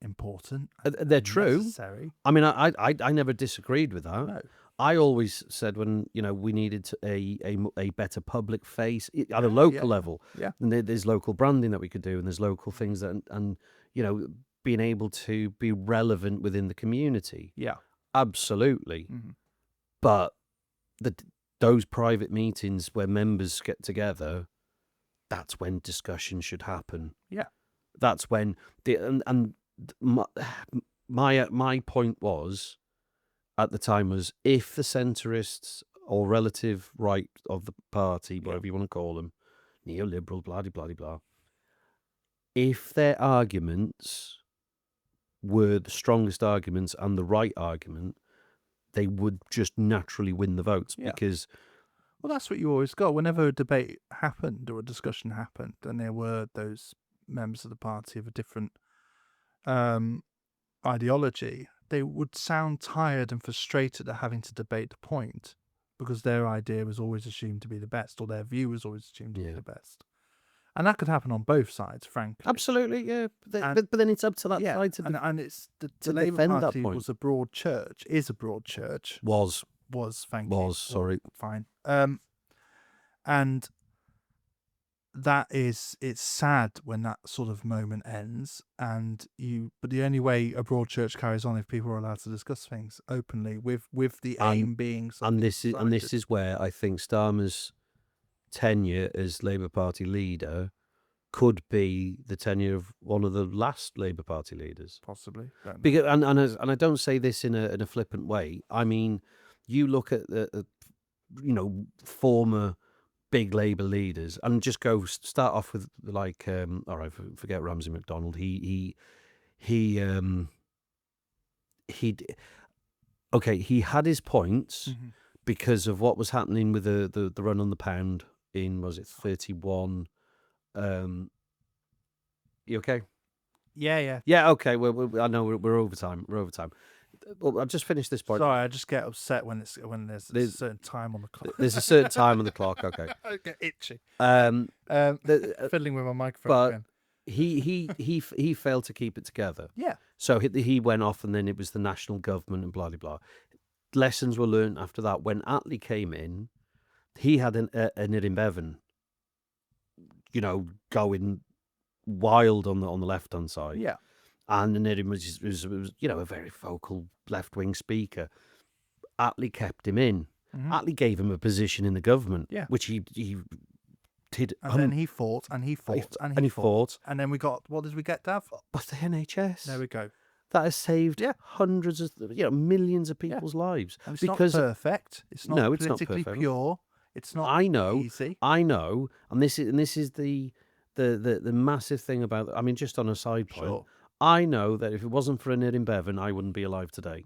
important. They're true. Necessary. I mean, I never disagreed with that. No. I always said when we needed a better public face at a local level. Yeah, and there's local branding that we could do, and there's local things that and being able to be relevant within the community. Yeah, absolutely. Mm-hmm. But those private meetings where members get together, that's when discussion should happen. Yeah, that's when my point was at the time was, if the centrists or relative right of the party, whatever you want to call them, neoliberal, blah blah blah blah, if their arguments were the strongest arguments and the right argument, they would just naturally win the votes. Because, well, that's what you always got. Whenever a debate happened or a discussion happened, and there were those members of the party of a different ideology, they would sound tired and frustrated at having to debate the point because their idea was always assumed to be the best, or their view was always assumed to be the best. And that could happen on both sides, frankly. Absolutely, yeah. But then it's up to that side to and it's the Labour Party was a broad church, is a broad church. Was, thank you. Sorry. Fine. And it's sad when that sort of moment ends, but the only way a broad church carries on if people are allowed to discuss things openly with the aim being something and this is where I think Starmer's tenure as Labour Party leader could be the tenure of one of the last Labour Party leaders. possibly. Don't know. Because, and I don't say this in a flippant way. I mean, you look at the former big Labour leaders, and just start off with like all right, forget Ramsay MacDonald. He had his points Mhm. because of what was happening with the run on the pound in, was it 31? You okay? Yeah. Yeah, okay. I know we're over time. Well, I'll just finish this point. Sorry, I just get upset when there's a certain time on the clock. There's a certain time on the clock. Okay. I get itchy. The- Fiddling with my microphone but again. he failed to keep it together. Yeah. So he went off, and then it was the national government and blah blah blah. Lessons were learned after that. When Attlee came in, he had an Erin Bevan, going wild on the left hand side. Yeah. And Erin was a very vocal left wing speaker. Attlee kept him in. Mhm. Attlee gave him a position in the government, Yeah. which he did. And then he fought and he fought and he fought. And then what did we get, Dav? But the NHS. There we go. That has saved Yeah. hundreds of, millions of people's lives. And it's because not perfect. It's not No, it's not politically perfect. pure. It's not I know, easy. and this is the massive thing about. I mean, just on a side point, Sure. I know that if it wasn't for Erin Bevan, I wouldn't be alive today.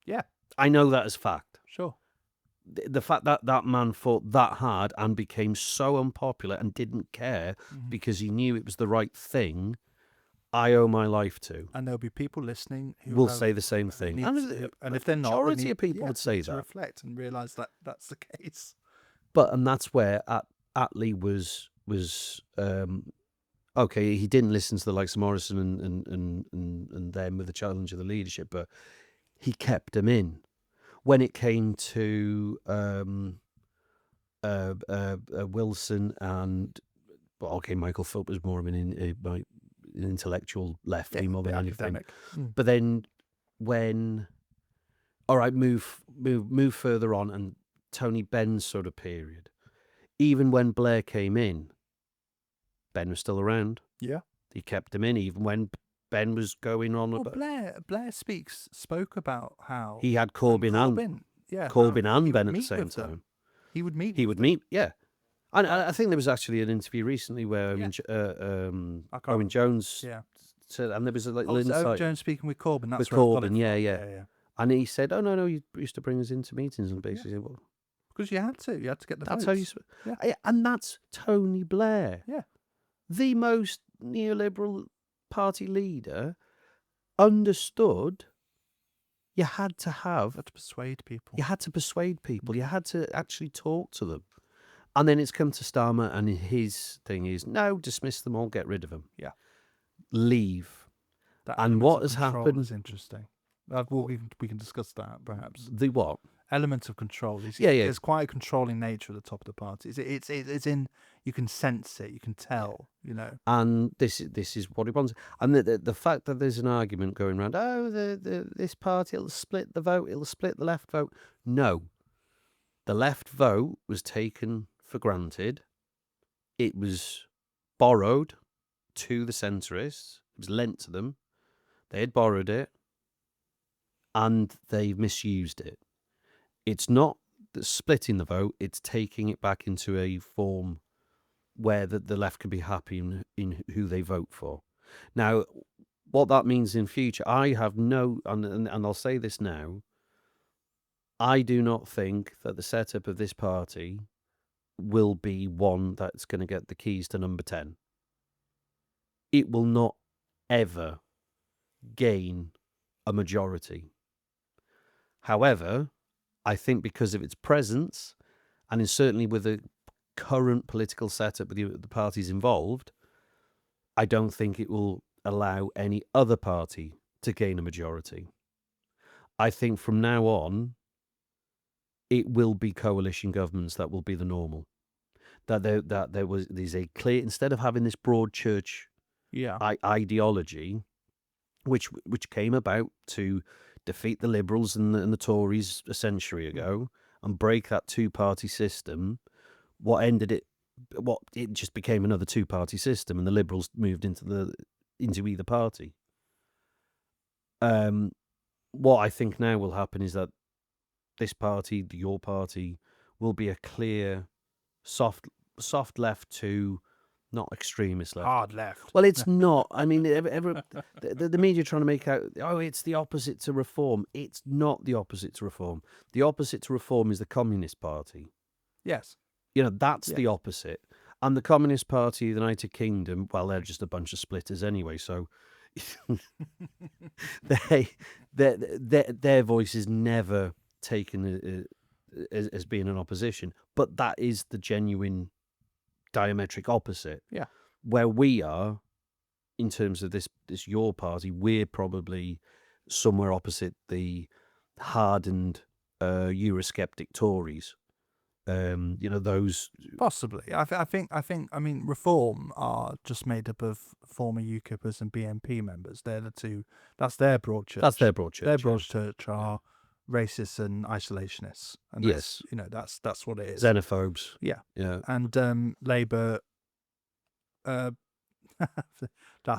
Yeah. I know that as fact. Sure. The fact that that man fought that hard and became so unpopular and didn't care because he knew it was the right thing, I owe my life to. And there'll be people listening who Will say the same thing. And if they're not, majority of people would say to that. reflect and realise that that's the case. And that's where Attlee was okay. He didn't listen to the likes of Morrison and them with the challenge of the leadership, but he kept them in. When it came to Wilson and Michael Foot was more of an intellectual lefty more than anything. Academic. But then when move further on, and Tony Benn's sort of period, even when Blair came in, Ben was still around. Yeah. He kept him in even when Ben was going on Well, about. Blair spoke about how He had Corbyn and Ben at the same time. He would meet. Yeah. And I think there was actually an interview recently where Owen Jones said, and there was a little insight. Owen Jones speaking with Corbyn. That's with where I got Corbyn, it yeah. from. And he said, "Oh no, he used to bring us into meetings and basically said, well, because you had to get the that's votes. how you." And that's Tony Blair. Yeah. The most neoliberal party leader understood you had to persuade people. You had to persuade people. You had to actually talk to them. And then it's come to Starmer, and his thing is, no, dismiss them all, get rid of them. Yeah. Leave. That And what has happened is interesting. We can discuss that perhaps. The what? Element of control. Yeah. There's quite a controlling nature at the top of the party. It's in, you can sense it, you can tell, And this is what he wants. And the fact that there's an argument going around, this party, it'll split the vote, it'll split the left vote. No. The left vote was taken for granted. It was borrowed to the centrists. It was lent to them. They had borrowed it, and they misused it. It's not splitting the vote, it's taking it back into a form where the left can be happy in who they vote for. Now, what that means in future, I have no, and I'll say this now, I do not think that the setup of this party will be one that's going to get the keys to number 10. It will not ever gain a majority. However, I think because of its presence, and certainly with the current political setup with the parties involved, I don't think it will allow any other party to gain a majority. I think from now on, it will be coalition governments that will be the normal. that there's a clear, instead of having this broad church Yeah. ideology, which came about to defeat the Liberals and the Tories a century ago and break that two-party system. It just became another two-party system, and the Liberals moved into either party. What I think now will happen is that this party, your party, will be a clear soft left to not extremist left. Hard left. Well, it's not. I mean, the media trying to make out, oh, it's the opposite to reform. It's not the opposite to reform. The opposite to reform is the Communist Party. Yes. That's the opposite. And the Communist Party of the United Kingdom, well, they're just a bunch of splitters anyway. So their voice is never taken as being an opposition. But that is the genuine diametric opposite. Yeah. Where we are, in terms of this your party, we're probably somewhere opposite the hardened Eurosceptic Tories. Those Possibly. I think. I mean, Reform are just made up of former UKIPers and BNP members. They're the two. That's their broad church. That's their broad church. Their broad church are racists and isolationists. And yes, that's what it is. Xenophobes. Yeah. Yeah. And Labour. That's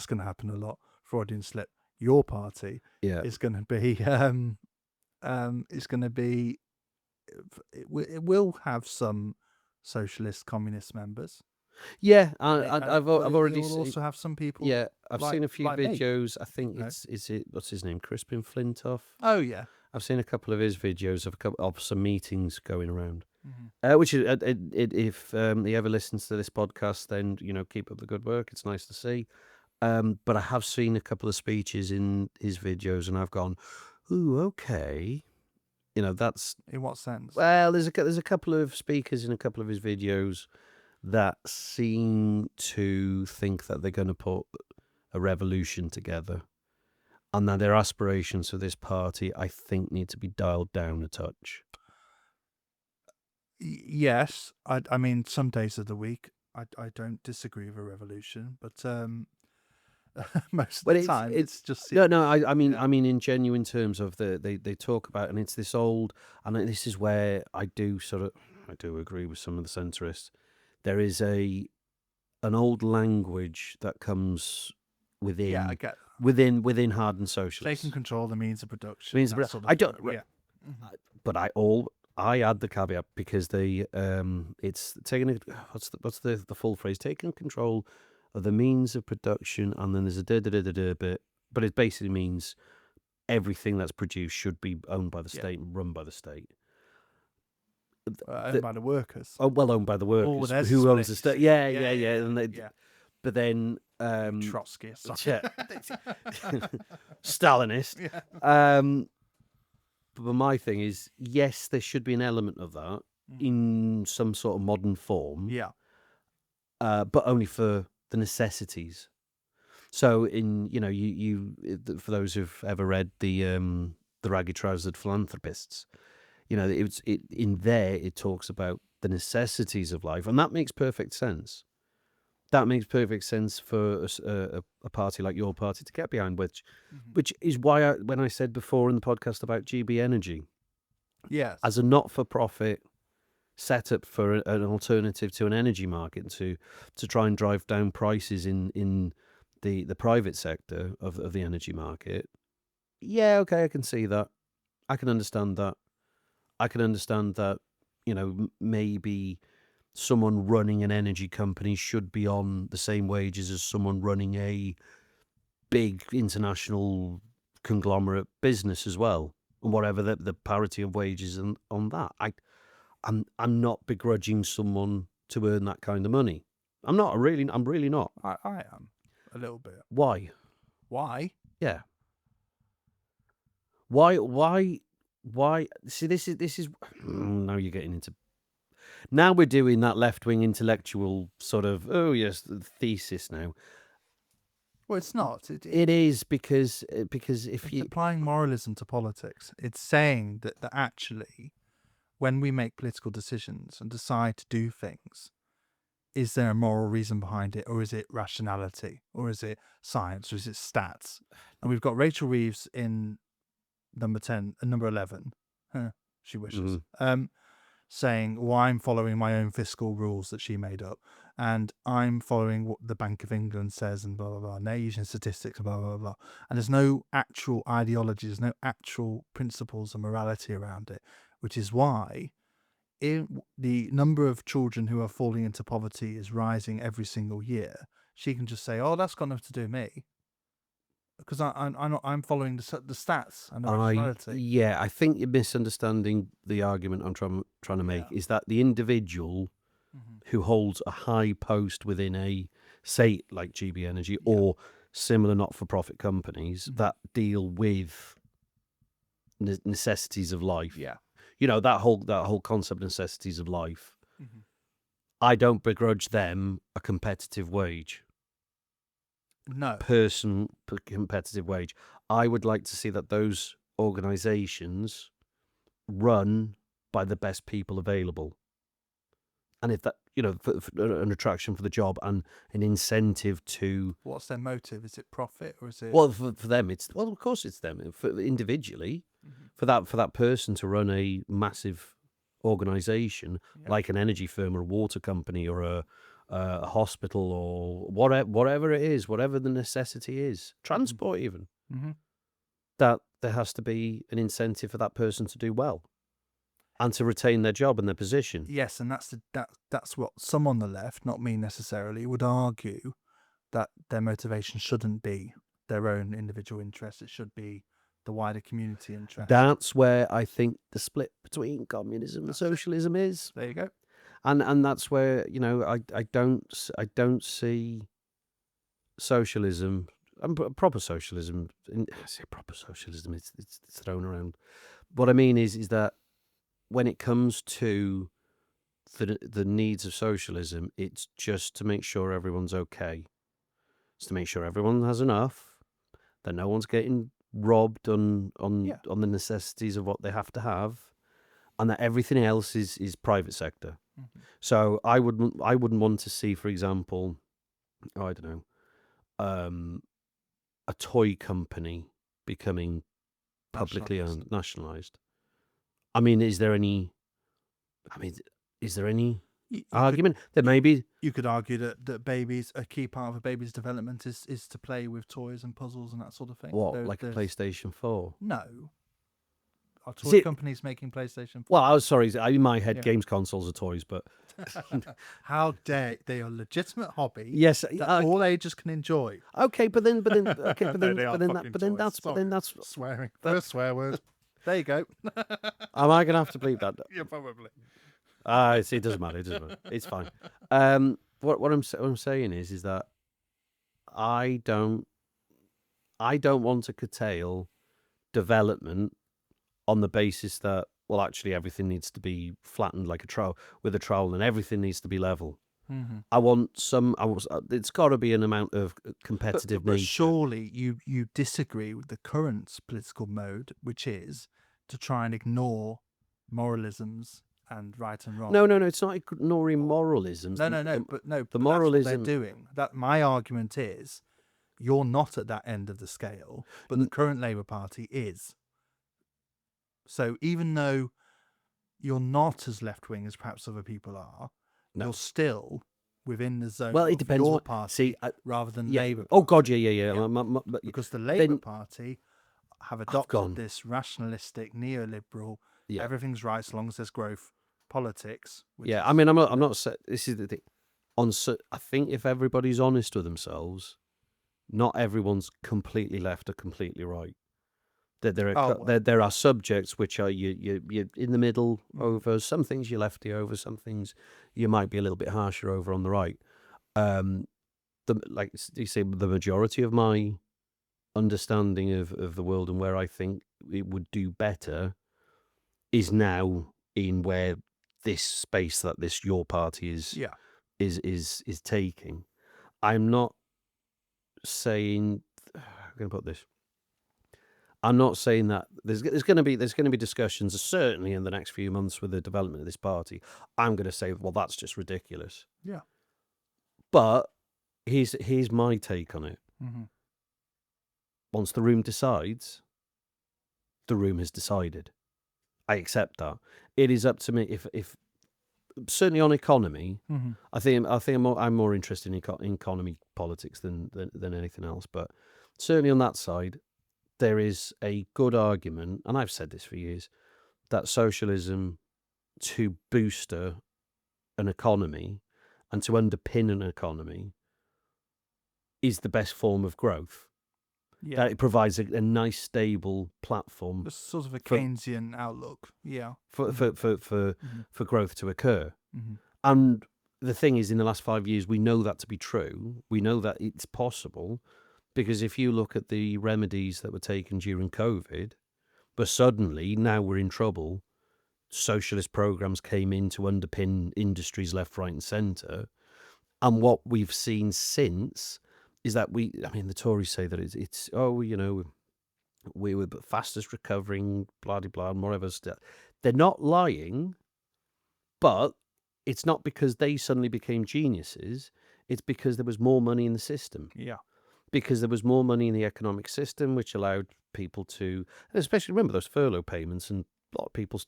going to happen a lot. Freudian slip. Your party. Yeah. Is going to be. It's going to be. It will have some socialist communist members. Yeah, I've already seen. Also have some people. Yeah, I've seen a few videos. Me. I think is it what's his name, Crispin Flintoff. Oh yeah, I've seen a couple of his videos of some meetings going around. Mm-hmm. Which is if he ever listens to this podcast, then keep up the good work. It's nice to see. But I have seen a couple of speeches in his videos, and I've gone, ooh, okay. That's in what sense? Well, there's a couple of speakers in a couple of his videos that seem to think that they're going to put a revolution together, and that their aspirations for this party, I think, need to be dialed down a touch. Yes, I mean, some days of the week, I don't disagree with a revolution, but most of the time it's just no. I mean in genuine terms of they talk about, and it's this old, and this is where I do agree with some of the centrists. There is an old language that comes within. Yeah, I get within hardened socialists. They can control the means of production. I don't. Yeah. But I add the caveat because it's taking what's the full phrase, taking control of the means of production, and then there's a bit, but it basically means everything that's produced should be owned by the state and run by the state. Owned by the workers. Oh, well, owned by the workers. Who owns the state? Yeah. And but then Trotsky, Stalinist. Yeah. But my thing is, yes, there should be an element of that in some sort of modern form. Yeah. But only for the necessities. So for those who've ever read the Ragged Trousered Philanthropists, it talks about the necessities of life, and that makes perfect sense. That makes perfect sense for a party like your party to get behind, which is why when I said before in the podcast about GB Energy, yes, as a not-for-profit set up for an alternative to an energy market to try and drive down prices in the private sector of the energy market. Yeah, okay, I can see that. I can understand that. Maybe someone running an energy company should be on the same wages as someone running a big international conglomerate business as well, and whatever the parity of wages and on that. I'm not begrudging someone to earn that kind of money. I'm really not. I am a little bit. Why? Yeah. Why? See, this is now you're getting into. Now we're doing that left-wing intellectual sort of thesis now. Well, it's not. It is because if you applying moralism to politics, it's saying that actually, when we make political decisions and decide to do things, is there a moral reason behind it, or is it rationality, or is it science, or is it stats? And we've got Rachel Reeves in number 10, number 11. She wishes. Saying, well, I'm following my own fiscal rules that she made up, and I'm following what the Bank of England says, and blah, blah, blah. And they're using statistics, blah, blah, blah. And there's no actual ideology, there's no actual principles of morality around it, which is why the number of children who are falling into poverty is rising every single year. She can just say, oh, that's got nothing to do with me. Because I'm following the stats and the rationality. I think you're misunderstanding the argument I'm trying to make. Is that the individual who holds a high post within a, say, like GB Energy or similar not-for-profit companies that deal with necessities of life. Yeah. That whole concept of necessities of life. I don't begrudge them a competitive wage. No. Competitive wage. I would like to see that those organisations run by the best people available. And if that, for an attraction for the job and an incentive to... What's their motive? Is it profit or is it... Well, for them, of course it's them. For individually, for that person to run a massive organisation like an energy firm or a water company or a hospital or whatever it is, whatever the necessity is, transport even, that there has to be an incentive for that person to do well and to retain their job and their position. Yes, and that's what some on the left, not me necessarily, would argue, that their motivation shouldn't be their own individual interests. It should be the wider community interest. That's where I think the split between communism and socialism is. There you go. And that's where, I don't see socialism, proper socialism. I say proper socialism, it's thrown around. What I mean is that when it comes to the needs of socialism, it's just to make sure everyone's okay. It's to make sure everyone has enough, that no one's getting robbed on the necessities of what they have to have, and that everything else is private sector. So I wouldn't want to see, for example, I don't know, a toy company becoming publicly owned, nationalised. I mean, is there any argument? There may be. You could argue that babies, a key part of a baby's development is to play with toys and puzzles and that sort of thing. What, like a PlayStation 4? No. Are toy companies making PlayStation 4? Well, I was sorry. In my head, games consoles are toys, but... How dare they're a legitimate hobby. Yes, that all ages can enjoy. Okay, but then that's swearing. First swear word. There you go. Am I gonna have to bleep that? Yeah, probably. It doesn't matter. It doesn't matter. It's fine. What I'm saying is that I don't want to curtail development on the basis that, well, actually everything needs to be flattened like a trowel with a trowel, and everything needs to be level. I want it's got to be an amount of competitive but nature. Surely you disagree with the current political mode, which is to try and ignore moralisms and right and wrong. No, it's not ignoring moralisms. But the moralism that's what they're doing. That my argument is, you're not at that end of the scale, but the current Labour Party is. So even though you're not as left-wing as perhaps other people are, you're still within the zone it depends your party rather than Labour Party. Oh, God, yeah. Because the Labour Party have adopted this rationalistic, neoliberal, everything's right as long as there's growth politics. I mean, I'm not. This is the thing. I think if everybody's honest with themselves, not everyone's completely left or completely right. There are subjects which are you're in the middle over. Some things you're lefty over. Some things you might be a little bit harsher over on the right. Like you say, the majority of my understanding of the world and where I think it would do better is now in where this space that your party is taking. I'm not saying, how can I put this? I'm not saying that there's going to be discussions certainly in the next few months with the development of this party. I'm going to say, well, that's just ridiculous. Yeah. But here's my take on it. Mm-hmm. Once the room decides, the room has decided. I accept that. It is up to me. If certainly on economy, Mm-hmm. I think I'm more interested in economy politics than anything else. But certainly on that side, there is a good argument, and I've said this for years, that socialism to booster an economy and to underpin an economy is the best form of growth. Yeah. That it provides a nice, stable platform It's sort of a for Keynesian outlook. Yeah. for Mhm. for growth to occur. Mm-hmm. And the thing is, in the last 5 years, we know that to be true. We know that it's possible because if you look at the remedies that were taken during COVID, but suddenly now we're in trouble. Socialist programs came in to underpin industries left, right, and centre. And what we've seen since is that the Tories say that it's we were the fastest recovering, blah, blah, blah, and whatever stuff. They're not lying, but it's not because they suddenly became geniuses. It's because there was more money in the system. Yeah. Because there was more money in the economic system, which allowed people to, especially remember those furlough payments, and a lot of people.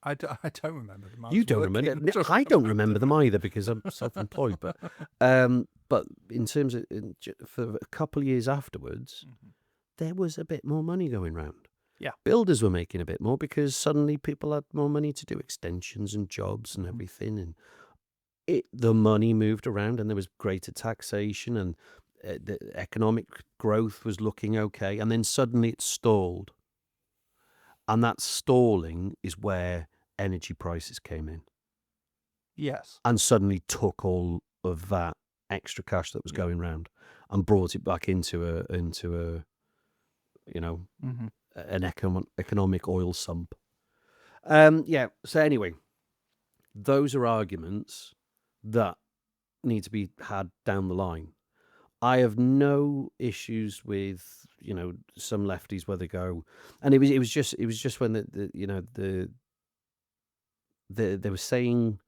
I don't remember them. You don't remember? I don't remember them either because I'm self-employed. But in terms of for a couple of years afterwards, there was a bit more money going round. Yeah. Builders were making a bit more because suddenly people had more money to do extensions and jobs and everything, and the money moved around, and there was greater taxation, and the economic growth was looking okay, and then suddenly it stalled. And that stalling is where energy prices came in. Yes. And suddenly took all of that extra cash that was going round and brought it back into a an economic oil sump. So anyway, those are arguments that need to be had down the line. I have no issues with some lefties where they go, and it was just when they were saying,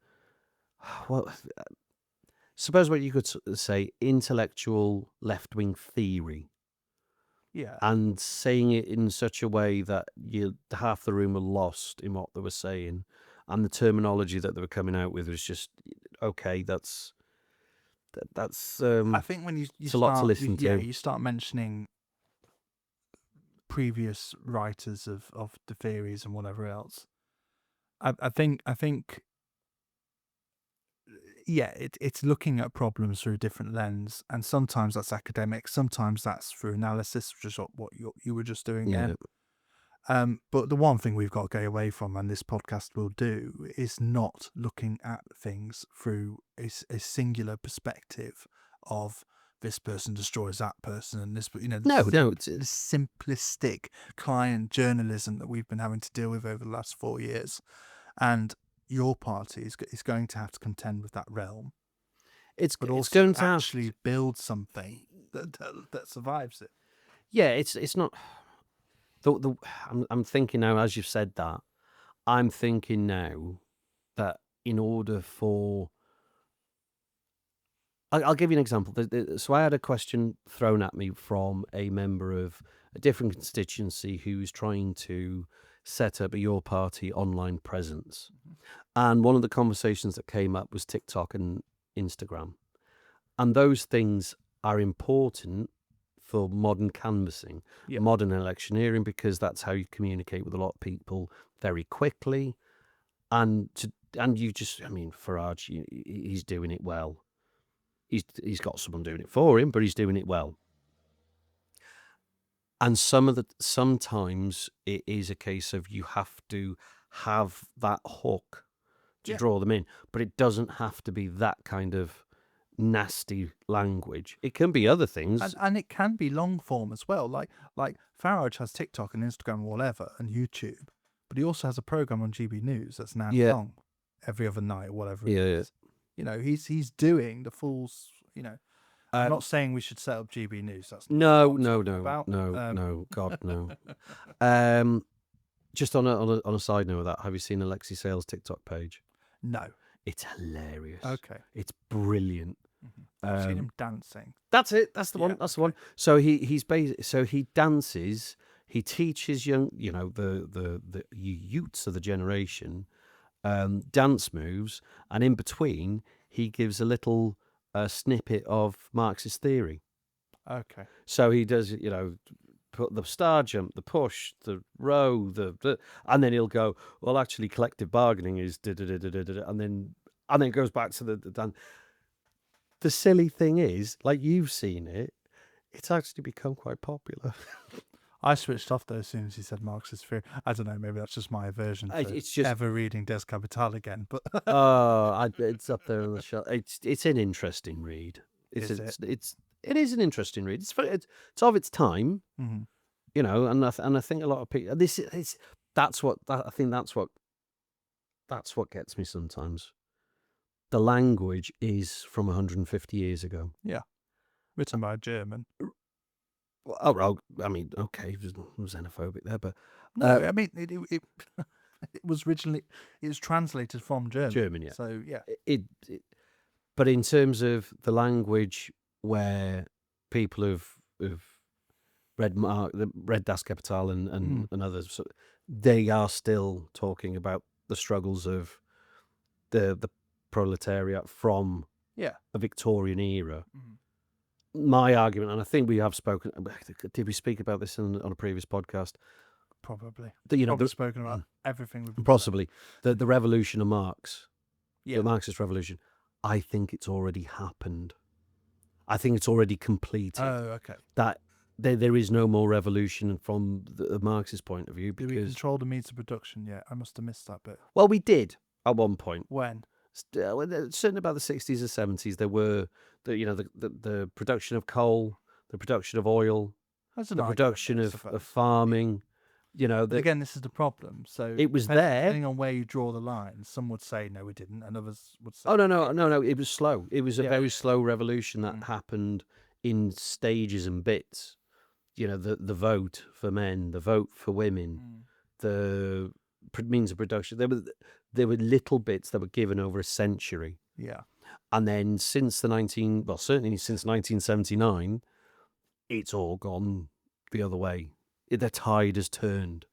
well, suppose what you could say intellectual left wing theory, Yeah. and saying it in such a way that half the room were lost in what they were saying, and the terminology that they were coming out with was just okay. That's. I think when you it's a lot to listen to. you start mentioning previous writers of the theories and whatever else. I think it's looking at problems through a different lens, and sometimes that's academic, sometimes that's through analysis, which is what you were just doing there. But the one thing we've got to get away from, and this podcast will do, is not looking at things through a singular perspective of this person destroys that person, and this, it's the simplistic client journalism that we've been having to deal with over the last 4 years, and your party is going to have to contend with that realm. It's also going to actually build something that survives it. Yeah, it's not. I'm thinking now, as you've said that, I'm thinking now that in order for, I'll give you an example. So I had a question thrown at me from a member of a different constituency who's trying to set up a Your Party online presence. And one of the conversations that came up was TikTok and Instagram. And those things are important for modern canvassing, modern electioneering, because that's how you communicate with a lot of people very quickly. And you just, Farage, he's doing it well. He's got someone doing it for him, but he's doing it well. And sometimes it is a case of you have to have that hook to draw them in, but it doesn't have to be that kind of nasty language. It can be other things, and it can be long form as well. Like Farage has TikTok and Instagram and whatever and YouTube, but he also has a program on GB News that's an hour long every other night or whatever it is. He's doing the full. I'm not saying we should set up GB News. That's no, God no. Just on a side note of that, have you seen Alexi Sale's TikTok page? No. It's hilarious. Okay. It's brilliant. I've seen him dancing. That's it. That's the one. Yeah, That's the one. So he dances. He teaches young, the youths of the generation dance moves, and in between he gives a little snippet of Marxist theory. Okay. So he does, put the star jump, the push, the row, and then he'll go, well, actually, collective bargaining is and then it goes back to the dance. The silly thing is, like you've seen it, it's actually become quite popular. I switched off though as soon as he said Marxist theory. I don't know, maybe that's just my aversion to It's just ever reading Des Capital again. But it's up there on the shelf. It's an interesting read. It is an interesting read. It's of its time, and I think a lot of people. I think that's what gets me sometimes. The language is from 150 years ago. Yeah, written by a German. Oh, I mean, okay, it was xenophobic there, but no, I mean it was originally translated from German. German, yeah. So yeah, but in terms of the language where people who've read Das Kapital and others, they are still talking about the struggles of the proletariat from a Victorian era. My argument, and I think we have spoken. Did we speak about this on a previous podcast? Probably. Probably spoken about everything. Possibly the revolution of Marx, the Marxist revolution. I think it's already happened. I think it's already completed. Oh, okay. That there is no more revolution from the Marxist point of view. Did we control the means of production yet? I must have missed that bit. Well, we did at one point. When? Certainly about the 60s or 70s, there were the production of coal, the production of oil, the production of farming. Again, this is the problem. So it was there. Depending on where you draw the line, some would say no, it didn't, and others would say. Oh no! It was slow. It was a very slow revolution that happened in stages and bits. The vote for men, the vote for women, the means of production. There were little bits that were given over a century. Yeah. And then certainly since 1979, it's all gone the other way. The tide has turned.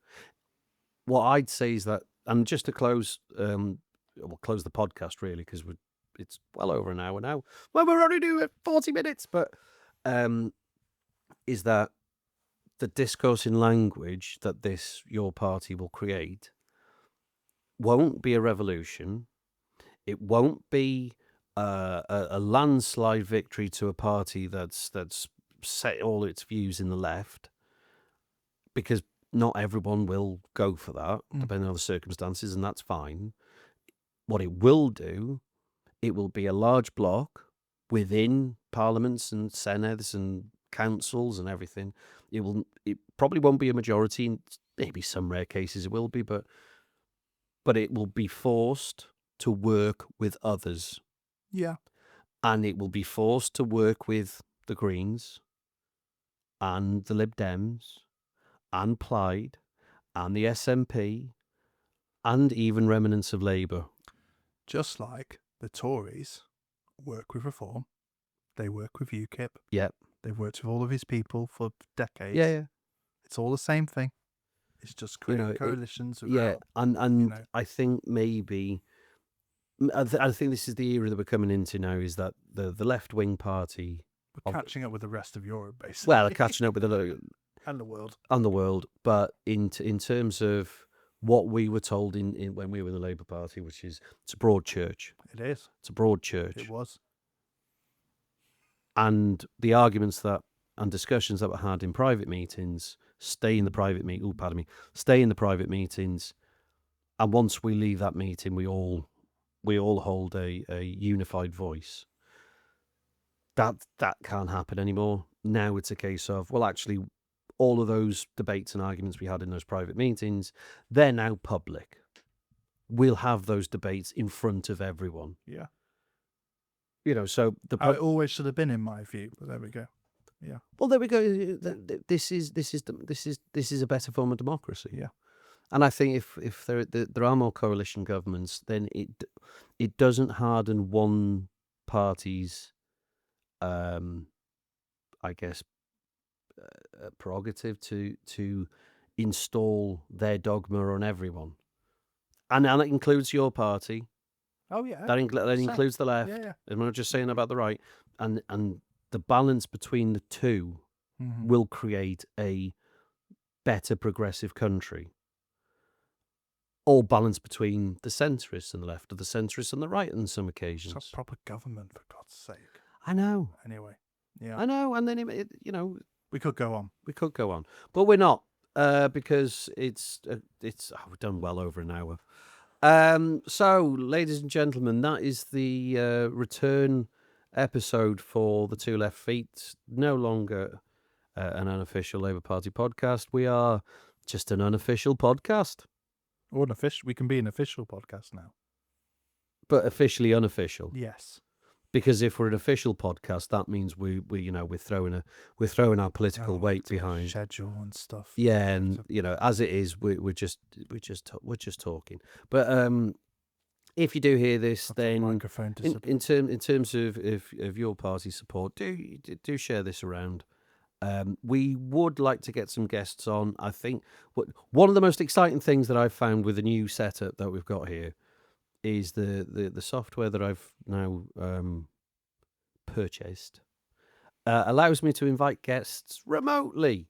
What I'd say is that, and just to close, we'll close the podcast really, because it's well over an hour now. Well, we're only doing 40 minutes, but is that the discourse in language that your party will create won't be a revolution. It won't be a landslide victory to a party that's set all its views in the left, because not everyone will go for that, depending on the circumstances, and that's fine. What it will do, it will be a large bloc within parliaments and senates and councils and everything. It probably won't be a majority. In maybe some rare cases it will be, but it will be forced to work with others. Yeah. And it will be forced to work with the Greens and the Lib Dems and Plaid and the SNP and even remnants of Labour. Just like the Tories work with Reform, they work with UKIP. Yep. They've worked with all of his people for decades. Yeah. It's all the same thing. It's just creating coalitions. And I think maybe, I think this is the era that we're coming into now, is that the left-wing party... We're catching up with the rest of Europe, basically. Well, catching up with the... and the world. And the world. But in terms of what we were told in when we were in the Labour Party, which is it's a broad church. It is. It's a broad church. It was. And the arguments and discussions that were had in private meetings stay in the private meetings, and once we leave that meeting, we all hold a unified voice. That can't happen anymore. Now it's a case of, well, actually, all of those debates and arguments we had in those private meetings, they're now public. We'll have those debates in front of everyone. Yeah. So it always should have been, in my view. But there we go. Yeah. Well, there we go. This is a better form of democracy. Yeah. And I think if there are more coalition governments, then it doesn't harden one party's I guess, prerogative to install their dogma on everyone, and that includes your party. Oh yeah. That Same. includes the left. Yeah. I'm not just saying about the right, and the balance between the two Mhm. will create a better progressive country. Or balance between the centrists and the left, or the centrists and the right on some occasions. It's a proper government, for God's sake. I know. Anyway, yeah. I know, and then We could go on. we could go on, but we're not, because we've done well over an hour. So, ladies and gentlemen, that is the return episode for the Two Left Feet. No longer an unofficial Labour Party podcast. We are just an unofficial podcast, Or an official. We can be an official podcast now. but officially unofficial. Yes. Because if we're an official podcast, that means we're throwing our political weight behind schedule and stuff. Yeah, and as it is, we're just talking. But if you do hear this, then microphone in terms of your party support, do share this around. We would like to get some guests on. I think one of the most exciting things that I've found with the new setup that we've got here is the software that I've now purchased allows me to invite guests remotely.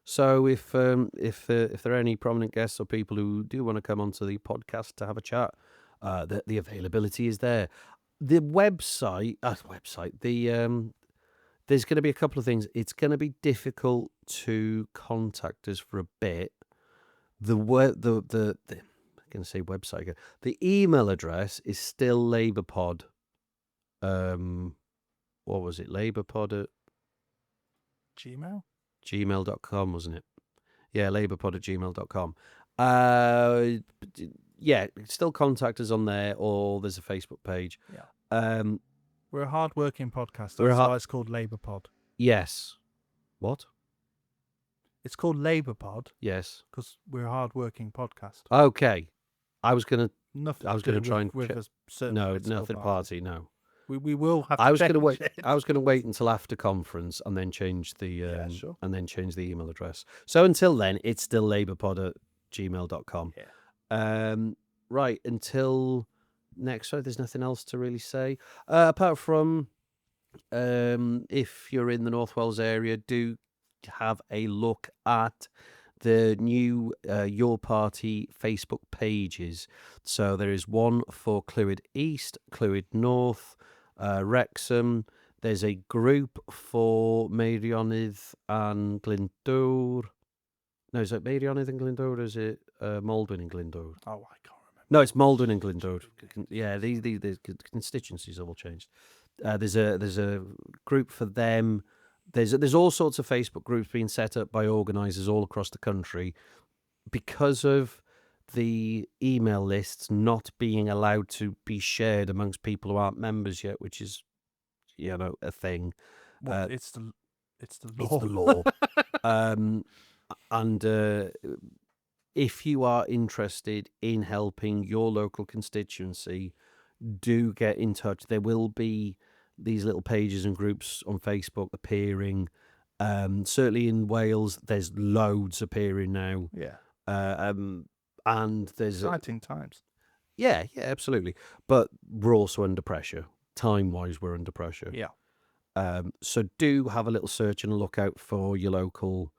So if there are any prominent guests or people who do want to come onto the podcast to have a chat, the availability is there. The website, there's going to be a couple of things. It's going to be difficult to contact us for a bit. I'm going to say website again. The email address is still LabourPod. What was it? LabourPod at Gmail? gmail.com, wasn't it? Yeah, labourpod at gmail.com. Yeah, still contact us on there, or there's a Facebook page. Yeah. We're a hard-working podcast. That's why it's called Labour Pod. Yes. What? It's called Labour Pod. Yes. Because we're a hard-working podcast. Okay. I was going to try and with a certain nothing party. No. We will have. I was going to wait. I was going to wait until after conference and then change the sure. and then change the email address. So until then, it's still labourpod at gmail.com. Yeah. Right, until next week, there's nothing else to really say apart from if you're in the North Wales area, do have a look at the new Your Party Facebook pages. So there is one for Clwyd East, Clwyd North, Wrexham. There's a group for Meirionydd and Glyndŵr. No, is it Meirionydd and Glyndŵr, or is it Maldwyn and Glyndŵr? Oh, I can't remember. No, it's Maldwyn and Glyndŵr. Yeah, the constituencies have all changed. There's a group for them. There's all sorts of Facebook groups being set up by organisers all across the country because of the email lists not being allowed to be shared amongst people who aren't members yet, which is, a thing. It's the law. It's the law. And if you are interested in helping your local constituency, do get in touch. There will be these little pages and groups on Facebook appearing. Certainly in Wales, there's loads appearing now. Yeah. And there's exciting times. Yeah, absolutely. But we're also under pressure. Time-wise, we're under pressure. Yeah. So do have a little search and look out for your local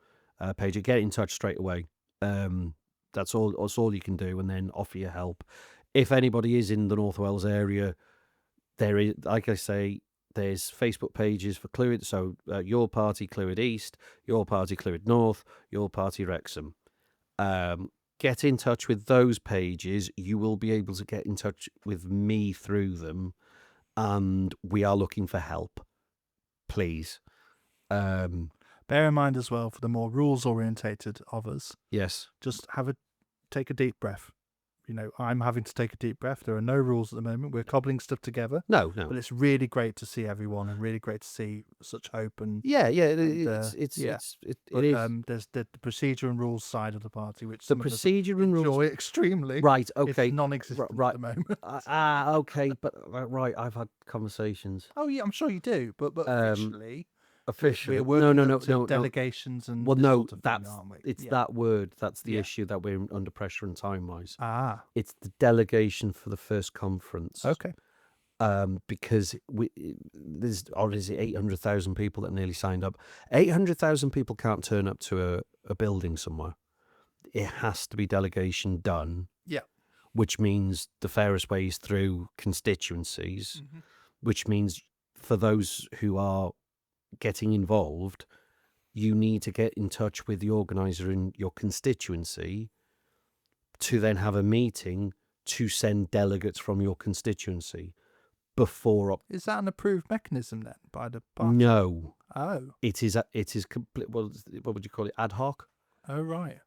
page. Get in touch straight away. That's all you can do, and then offer your help. If anybody is in the North Wales area, there is, like I say, there's Facebook pages for Clwyd. So Your Party Clwyd East, Your Party Clwyd North, Your Party Wrexham. Get in touch with those pages. You will be able to get in touch with me through them, and we are looking for help. Please. Bear in mind as well, for the more rules orientated of us. Yes. Just take a deep breath. I'm having to take a deep breath. There are no rules at the moment. We're cobbling stuff together. No. But it's really great to see everyone, and really great to see such hope. And Yeah. yeah. It But is. there's the procedure and rules side of the party, which The some of us procedure and rules. enjoy extremely. Right. Okay. It's non-existent Right. at the moment. Okay. But right. I've had conversations. Oh yeah, I'm sure you do. But officially, Officially, we're no, working up to no. delegations and Well, this no, sort of thing, aren't we? it's Yeah. that word. That's the Yeah. issue that we're under pressure and time wise. Ah, It's the delegation for the first conference. okay. Because there's obviously 800,000 people that nearly signed up. 800,000 people can't turn up to a building somewhere. It has to be delegation done. Yeah. Which means the fairest way is through constituencies, which means for those who are getting involved, you need to get in touch with the organizer in your constituency to then have a meeting to send delegates from your constituency before. Is that an approved mechanism then by the party? No, Oh. it is complete. What would you call it? Ad hoc. Oh right.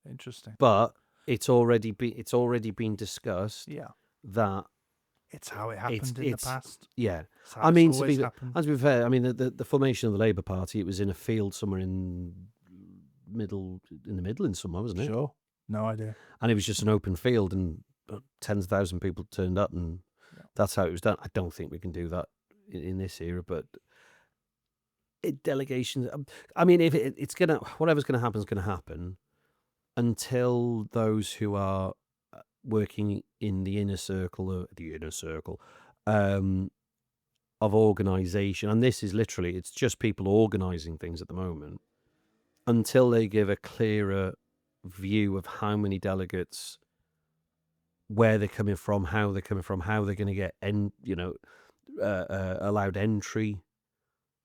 Interesting. But it's already been discussed. Yeah. That it's how it happened in the past. Yeah. I mean, to be fair, I mean the formation of the Labour Party, it was in a field somewhere in the Midlands somewhere, wasn't it? Sure. No idea. And it was just an open field, and tens of thousands of people turned up, and that's how it was done. I don't think we can do that in this era, but delegations. I mean, if whatever's gonna happen is gonna happen until those who are working in the inner circle of organisation, and this is literally, it's just people organising things at the moment, until they give a clearer view of how many delegates, where they're coming from, how they're going to get allowed entry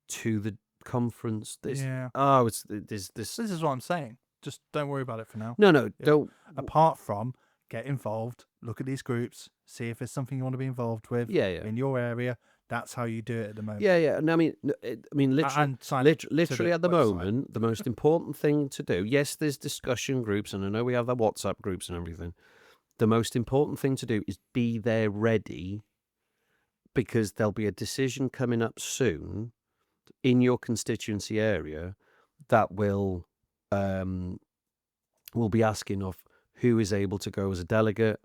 to the conference. This is what I'm saying. Just don't worry about it for now. No, don't. Apart from, get involved, look at these groups, see if there's something you want to be involved with in your area. That's how you do it at the moment. Yeah. No, I mean, literally at the moment, the most important thing to do, yes, there's discussion groups, and I know we have the WhatsApp groups and everything. The most important thing to do is be there ready, because there'll be a decision coming up soon in your constituency area that will be asking of who is able to go as a delegate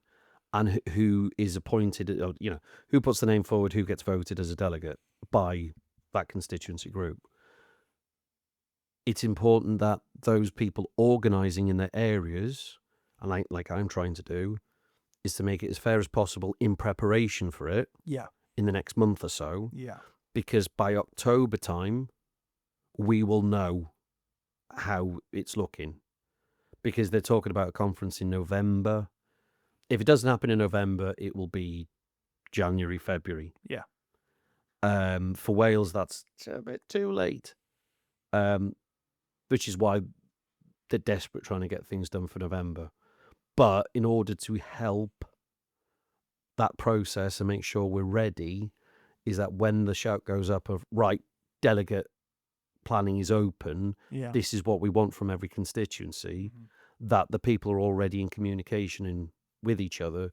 and who is appointed, who puts the name forward, who gets voted as a delegate by that constituency group. It's important that those people organising in their areas, and like I'm trying to do, is to make it as fair as possible in preparation for it. Yeah. In the next month or so. Yeah. Because by October time, we will know how it's looking. Because they're talking about a conference in November. If it doesn't happen in November, it will be January, February. Yeah. For Wales, that's a bit too late. Which is why they're desperate trying to get things done for November. But in order to help that process and make sure we're ready, is that when the shout goes up of, right, delegate planning is open, this is what we want from every constituency, that the people are already in communication with each other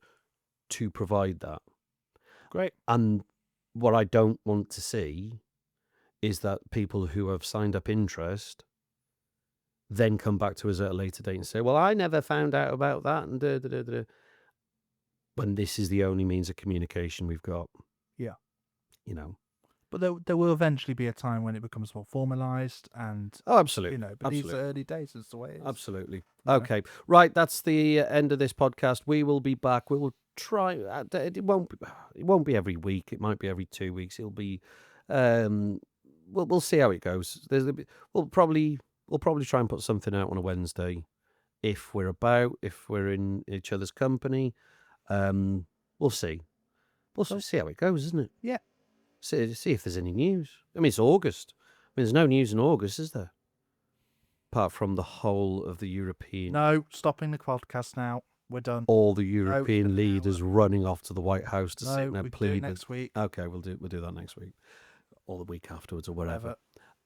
to provide that. Great. And what I don't want to see is that people who have signed up interest then come back to us at a later date and say, well, I never found out about that, and when this is the only means of communication we've got. Yeah. But there will eventually be a time when it becomes more formalised and... Oh, absolutely. But these are early days, is the way it is. Absolutely. Okay. Right, that's the end of this podcast. We will be back. We will try... It won't be every week. It might be every 2 weeks. It'll be... We'll see how it goes. We'll probably try and put something out on a Wednesday if we're in each other's company. We'll see. We'll see how it goes, isn't it? Yeah. See if there's any news. I mean, it's August. I mean, there's no news in August, is there? Apart from the whole of the European... No, stopping the podcast now. We're done. All the European leaders running off to the White House to sit there pleading. Next week. Okay, we'll do that next week. Or the week afterwards or whatever.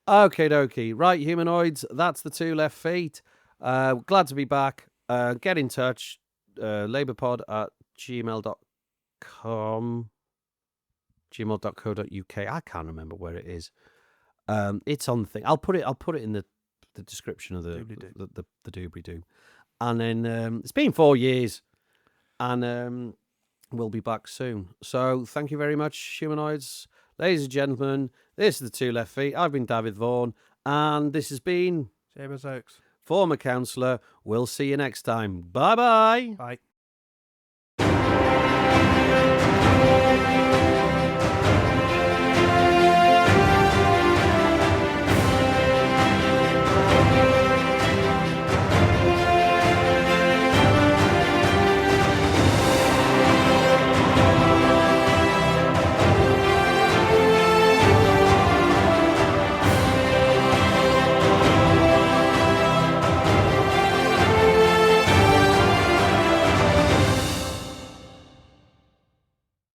Okay, dokie. Right, humanoids, that's the 2 left feet. Glad to be back. Get in touch. labourpod@gmail.com, gmail.co.uk. I can't remember where it is. It's on the thing. I'll put it in the description of the doobly-doo. And then it's been 4 years, and we'll be back soon. So thank you very much, humanoids. Ladies and gentlemen, this is the Two Left Feet. I've been Dafydd Vaughan, and this has been Jabez Oaks. former councillor. We'll see you next time. Bye-bye. Bye.